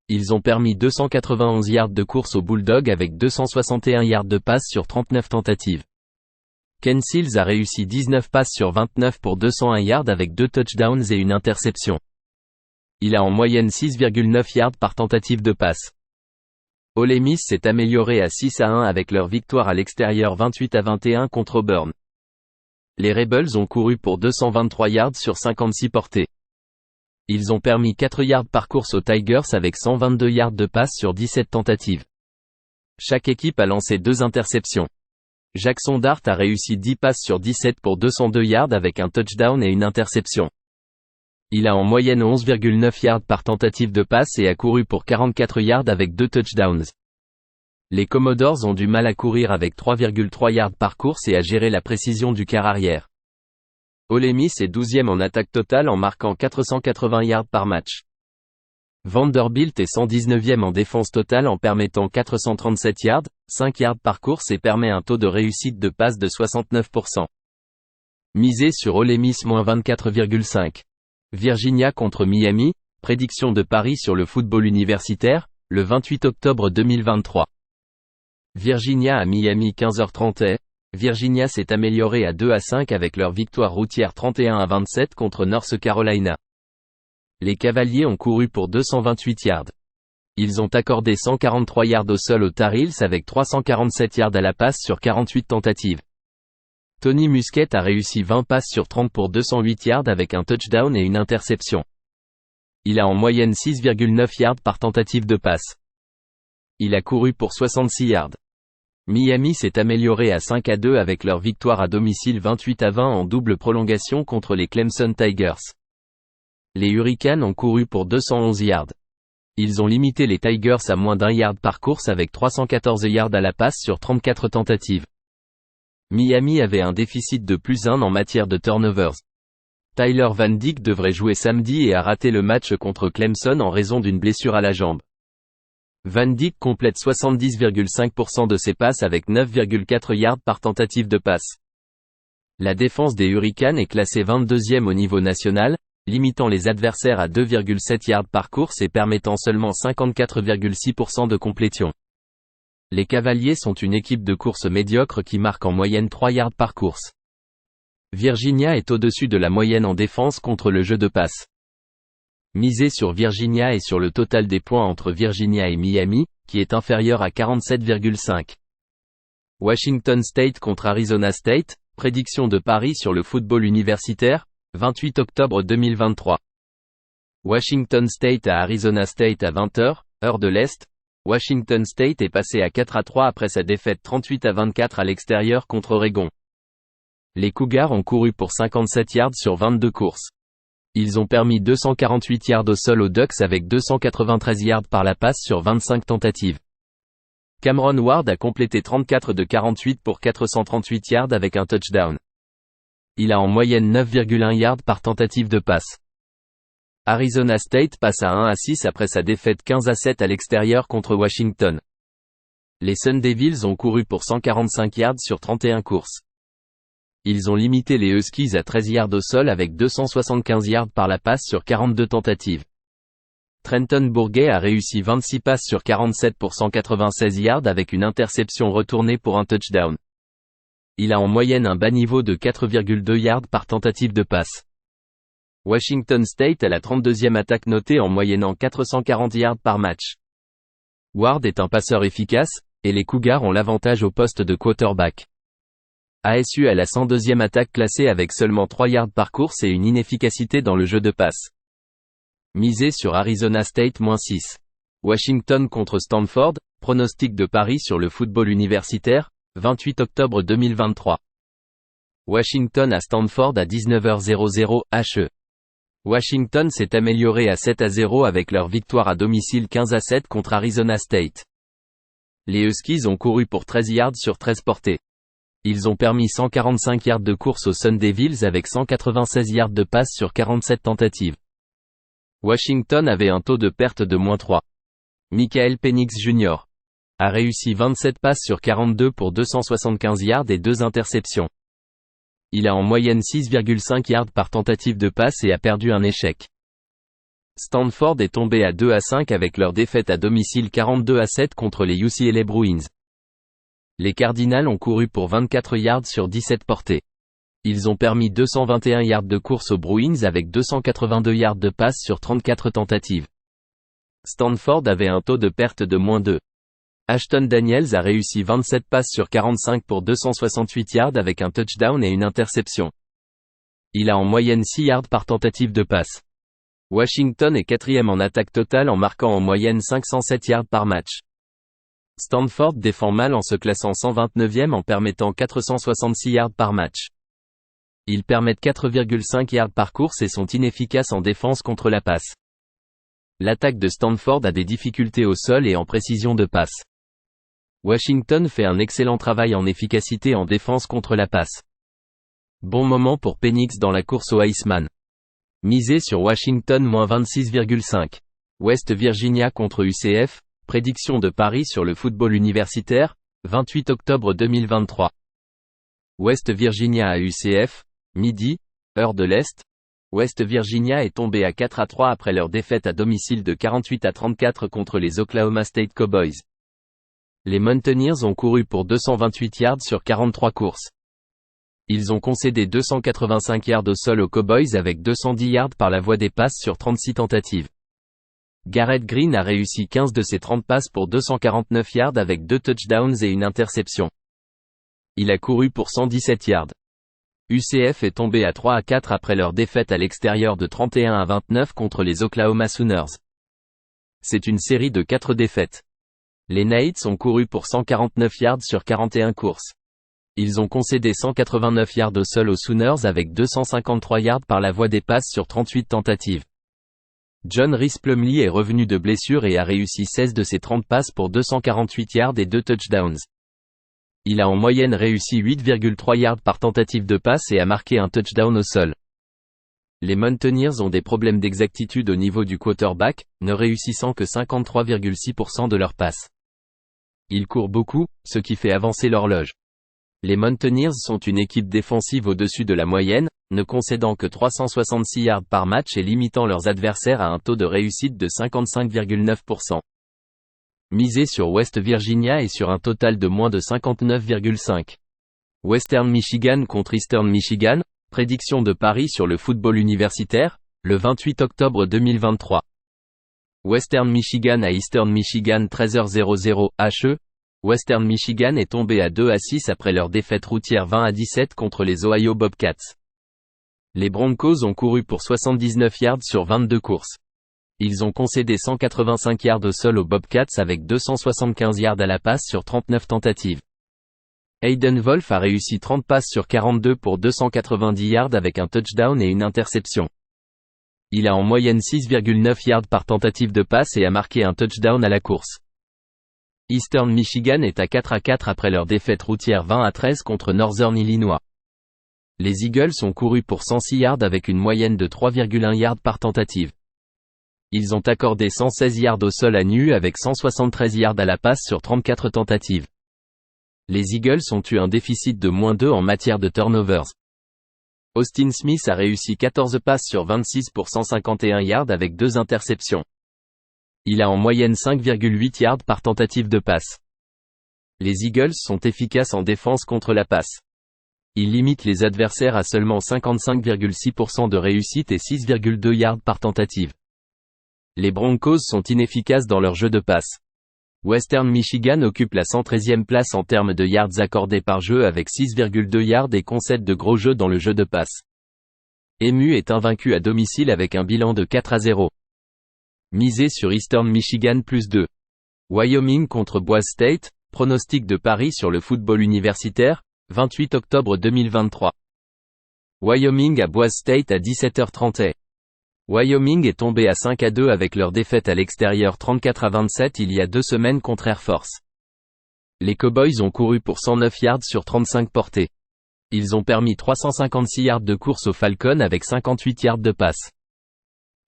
Ils ont permis 291 yards de course aux Bulldogs avec 261 yards de passe sur 39 tentatives. Ken Seals a réussi 19 passes sur 29 pour 201 yards avec 2 touchdowns et une interception. Il a en moyenne 6,9 yards par tentative de passe. Ole Miss s'est amélioré à 6-1 avec leur victoire à l'extérieur 28-21 contre Auburn. Les Rebels ont couru pour 223 yards sur 56 portées. Ils ont permis 4 yards par course aux Tigers avec 122 yards de passe sur 17 tentatives. Chaque équipe a lancé 2 interceptions. Jackson Dart a réussi 10 passes sur 17 pour 202 yards avec un touchdown et une interception. Il a en moyenne 11,9 yards par tentative de passe et a couru pour 44 yards avec 2 touchdowns. Les Commodores ont du mal à courir avec 3,3 yards par course et à gérer la précision du quart arrière. Ole Miss est 12e en attaque totale en marquant 480 yards par match. Vanderbilt est 119e en défense totale en permettant 437 yards, 5 yards par course et permet un taux de réussite de passe de 69%. Misez sur Ole Miss -24,5. Virginia contre Miami, prédiction de Paris sur le football universitaire, le 28 octobre 2023. Virginia à Miami 15h30. Virginia s'est améliorée à 2-5 avec leur victoire routière 31-27 contre North Carolina. Les Cavaliers ont couru pour 228 yards. Ils ont accordé 143 yards au sol aux Tar Heels avec 347 yards à la passe sur 48 tentatives. Tony Muskett a réussi 20 passes sur 30 pour 208 yards avec un touchdown et une interception. Il a en moyenne 6,9 yards par tentative de passe. Il a couru pour 66 yards. Miami s'est amélioré à 5-2 avec leur victoire à domicile 28-20 en double prolongation contre les Clemson Tigers. Les Hurricanes ont couru pour 211 yards. Ils ont limité les Tigers à moins d'1 yard par course avec 314 yards à la passe sur 34 tentatives. Miami avait un déficit de +1 en matière de turnovers. Tyler Van Dyke devrait jouer samedi et a raté le match contre Clemson en raison d'une blessure à la jambe. Van Dyke complète 70,5% de ses passes avec 9,4 yards par tentative de passe. La défense des Hurricanes est classée 22e au niveau national, limitant les adversaires à 2,7 yards par course et permettant seulement 54,6% de complétion. Les Cavaliers sont une équipe de course médiocre qui marque en moyenne 3 yards par course. Virginia est au-dessus de la moyenne en défense contre le jeu de passe. Misez sur Virginia et sur le total des points entre Virginia et Miami, qui est inférieur à 47,5. Washington State contre Arizona State, prédiction de Paris sur le football universitaire, 28 octobre 2023. Washington State à Arizona State à 20h, heure de l'Est. Washington State est passé à 4-3 après sa défaite 38-24 à l'extérieur contre Oregon. Les Cougars ont couru pour 57 yards sur 22 courses. Ils ont permis 248 yards au sol aux Ducks avec 293 yards par la passe sur 25 tentatives. Cameron Ward a complété 34 de 48 pour 438 yards avec un touchdown. Il a en moyenne 9,1 yards par tentative de passe. Arizona State passe à 1-6 après sa défaite 15-7 à l'extérieur contre Washington. Les Sun Devils ont couru pour 145 yards sur 31 courses. Ils ont limité les Huskies à 13 yards au sol avec 275 yards par la passe sur 42 tentatives. Trenton Bourguet a réussi 26 passes sur 47 pour 196 yards avec une interception retournée pour un touchdown. Il a en moyenne un bas niveau de 4,2 yards par tentative de passe. Washington State a la 32e attaque notée en moyennant 440 yards par match. Ward est un passeur efficace, et les Cougars ont l'avantage au poste de quarterback. ASU a la 102e attaque classée avec seulement 3 yards par course et une inefficacité dans le jeu de passe. Misé sur Arizona State -6. Washington contre Stanford, pronostic de Paris sur le football universitaire, 28 octobre 2023. Washington à Stanford à 19h00 HE. Washington s'est amélioré à 7-0 avec leur victoire à domicile 15-7 contre Arizona State. Les Huskies ont couru pour 13 yards sur 13 portées. Ils ont permis 145 yards de course aux Sun Devils avec 196 yards de passe sur 47 tentatives. Washington avait un taux de perte de -3. Michael Penix Jr. a réussi 27 passes sur 42 pour 275 yards et 2 interceptions. Il a en moyenne 6,5 yards par tentative de passe et a perdu un échec. Stanford est tombé à 2-5 avec leur défaite à domicile 42-7 contre les UCLA Bruins. Les Cardinals ont couru pour 24 yards sur 17 portées. Ils ont permis 221 yards de course aux Bruins avec 282 yards de passe sur 34 tentatives. Stanford avait un taux de perte de -2. Ashton Daniels a réussi 27 passes sur 45 pour 268 yards avec un touchdown et une interception. Il a en moyenne 6 yards par tentative de passe. Washington est 4e en attaque totale en marquant en moyenne 507 yards par match. Stanford défend mal en se classant 129e en permettant 466 yards par match. Ils permettent 4,5 yards par course et sont inefficaces en défense contre la passe. L'attaque de Stanford a des difficultés au sol et en précision de passe. Washington fait un excellent travail en efficacité en défense contre la passe. Bon moment pour Penix dans la course au Heisman. Misé sur Washington -26,5. West Virginia contre UCF, prédiction de Paris sur le football universitaire, 28 octobre 2023. West Virginia à UCF, midi, heure de l'Est. West Virginia est tombé à 4-3 après leur défaite à domicile de 48-34 contre les Oklahoma State Cowboys. Les Mountaineers ont couru pour 228 yards sur 43 courses. Ils ont concédé 285 yards au sol aux Cowboys avec 210 yards par la voie des passes sur 36 tentatives. Garrett Green a réussi 15 de ses 30 passes pour 249 yards avec 2 touchdowns et une interception. Il a couru pour 117 yards. UCF est tombé à 3-4 après leur défaite à l'extérieur de 31-29 contre les Oklahoma Sooners. C'est une série de 4 défaites. Les Knights ont couru pour 149 yards sur 41 courses. Ils ont concédé 189 yards au sol aux Sooners avec 253 yards par la voie des passes sur 38 tentatives. John Rhys Plumlee est revenu de blessure et a réussi 16 de ses 30 passes pour 248 yards et 2 touchdowns. Il a en moyenne réussi 8,3 yards par tentative de passe et a marqué un touchdown au sol. Les Mountaineers ont des problèmes d'exactitude au niveau du quarterback, ne réussissant que 53,6% de leurs passes. Ils courent beaucoup, ce qui fait avancer l'horloge. Les Mountaineers sont une équipe défensive au-dessus de la moyenne, ne concédant que 366 yards par match et limitant leurs adversaires à un taux de réussite de 55,9%. Misé sur West Virginia et sur un total de moins de 59,5. Western Michigan contre Eastern Michigan, prédiction de Paris sur le football universitaire, le 28 octobre 2023. Western Michigan à Eastern Michigan 13h00 HE. Western Michigan est tombé à 2-6 après leur défaite routière 20-17 contre les Ohio Bobcats. Les Broncos ont couru pour 79 yards sur 22 courses. Ils ont concédé 185 yards au sol aux Bobcats avec 275 yards à la passe sur 39 tentatives. Hayden Wolff a réussi 30 passes sur 42 pour 290 yards avec un touchdown et une interception. Il a en moyenne 6,9 yards par tentative de passe et a marqué un touchdown à la course. Eastern Michigan est à 4-4 après leur défaite routière 20-13 contre Northern Illinois. Les Eagles ont couru pour 106 yards avec une moyenne de 3,1 yards par tentative. Ils ont accordé 116 yards au sol à nu avec 173 yards à la passe sur 34 tentatives. Les Eagles ont eu un déficit de -2 en matière de turnovers. Austin Smith a réussi 14 passes sur 26 pour 151 yards avec 2 interceptions. Il a en moyenne 5,8 yards par tentative de passe. Les Eagles sont efficaces en défense contre la passe. Ils limitent les adversaires à seulement 55,6% de réussite et 6,2 yards par tentative. Les Broncos sont inefficaces dans leur jeu de passe. Western Michigan occupe la 113e place en termes de yards accordés par jeu avec 6,2 yards et concède de gros jeux dans le jeu de passe. EMU est invaincu à domicile avec un bilan de 4-0. Misez sur Eastern Michigan +2. Wyoming contre Boise State, pronostic de Paris sur le football universitaire, 28 octobre 2023. Wyoming à Boise State à 17h30. Wyoming est tombé à 5-2 avec leur défaite à l'extérieur 34-27 il y a 2 semaines contre Air Force. Les Cowboys ont couru pour 109 yards sur 35 portées. Ils ont permis 356 yards de course aux Falcons avec 58 yards de passe.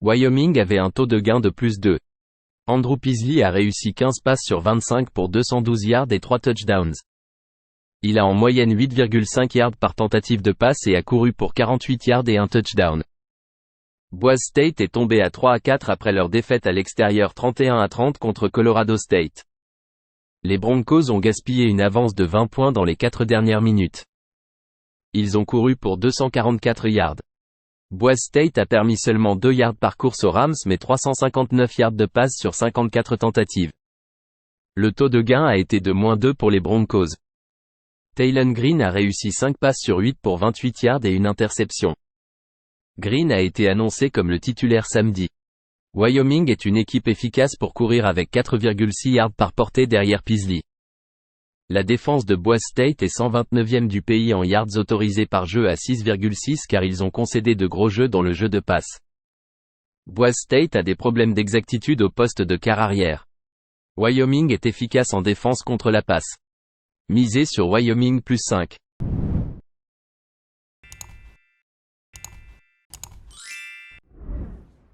Wyoming avait un taux de gain de +2. Andrew Peasley a réussi 15 passes sur 25 pour 212 yards et 3 touchdowns. Il a en moyenne 8,5 yards par tentative de passe et a couru pour 48 yards et un touchdown. Boise State est tombé à 3-4 après leur défaite à l'extérieur 31-30 contre Colorado State. Les Broncos ont gaspillé une avance de 20 points dans les 4 dernières minutes. Ils ont couru pour 244 yards. Boise State a permis seulement 2 yards par course aux Rams mais 359 yards de passe sur 54 tentatives. Le taux de gain a été de -2 pour les Broncos. Taylon Green a réussi 5 passes sur 8 pour 28 yards et une interception. Green a été annoncé comme le titulaire samedi. Wyoming est une équipe efficace pour courir avec 4,6 yards par portée derrière Peasley. La défense de Boise State est 129e du pays en yards autorisés par jeu à 6,6 car ils ont concédé de gros jeux dans le jeu de passe. Boise State a des problèmes d'exactitude au poste de quart arrière. Wyoming est efficace en défense contre la passe. Misez sur Wyoming +5.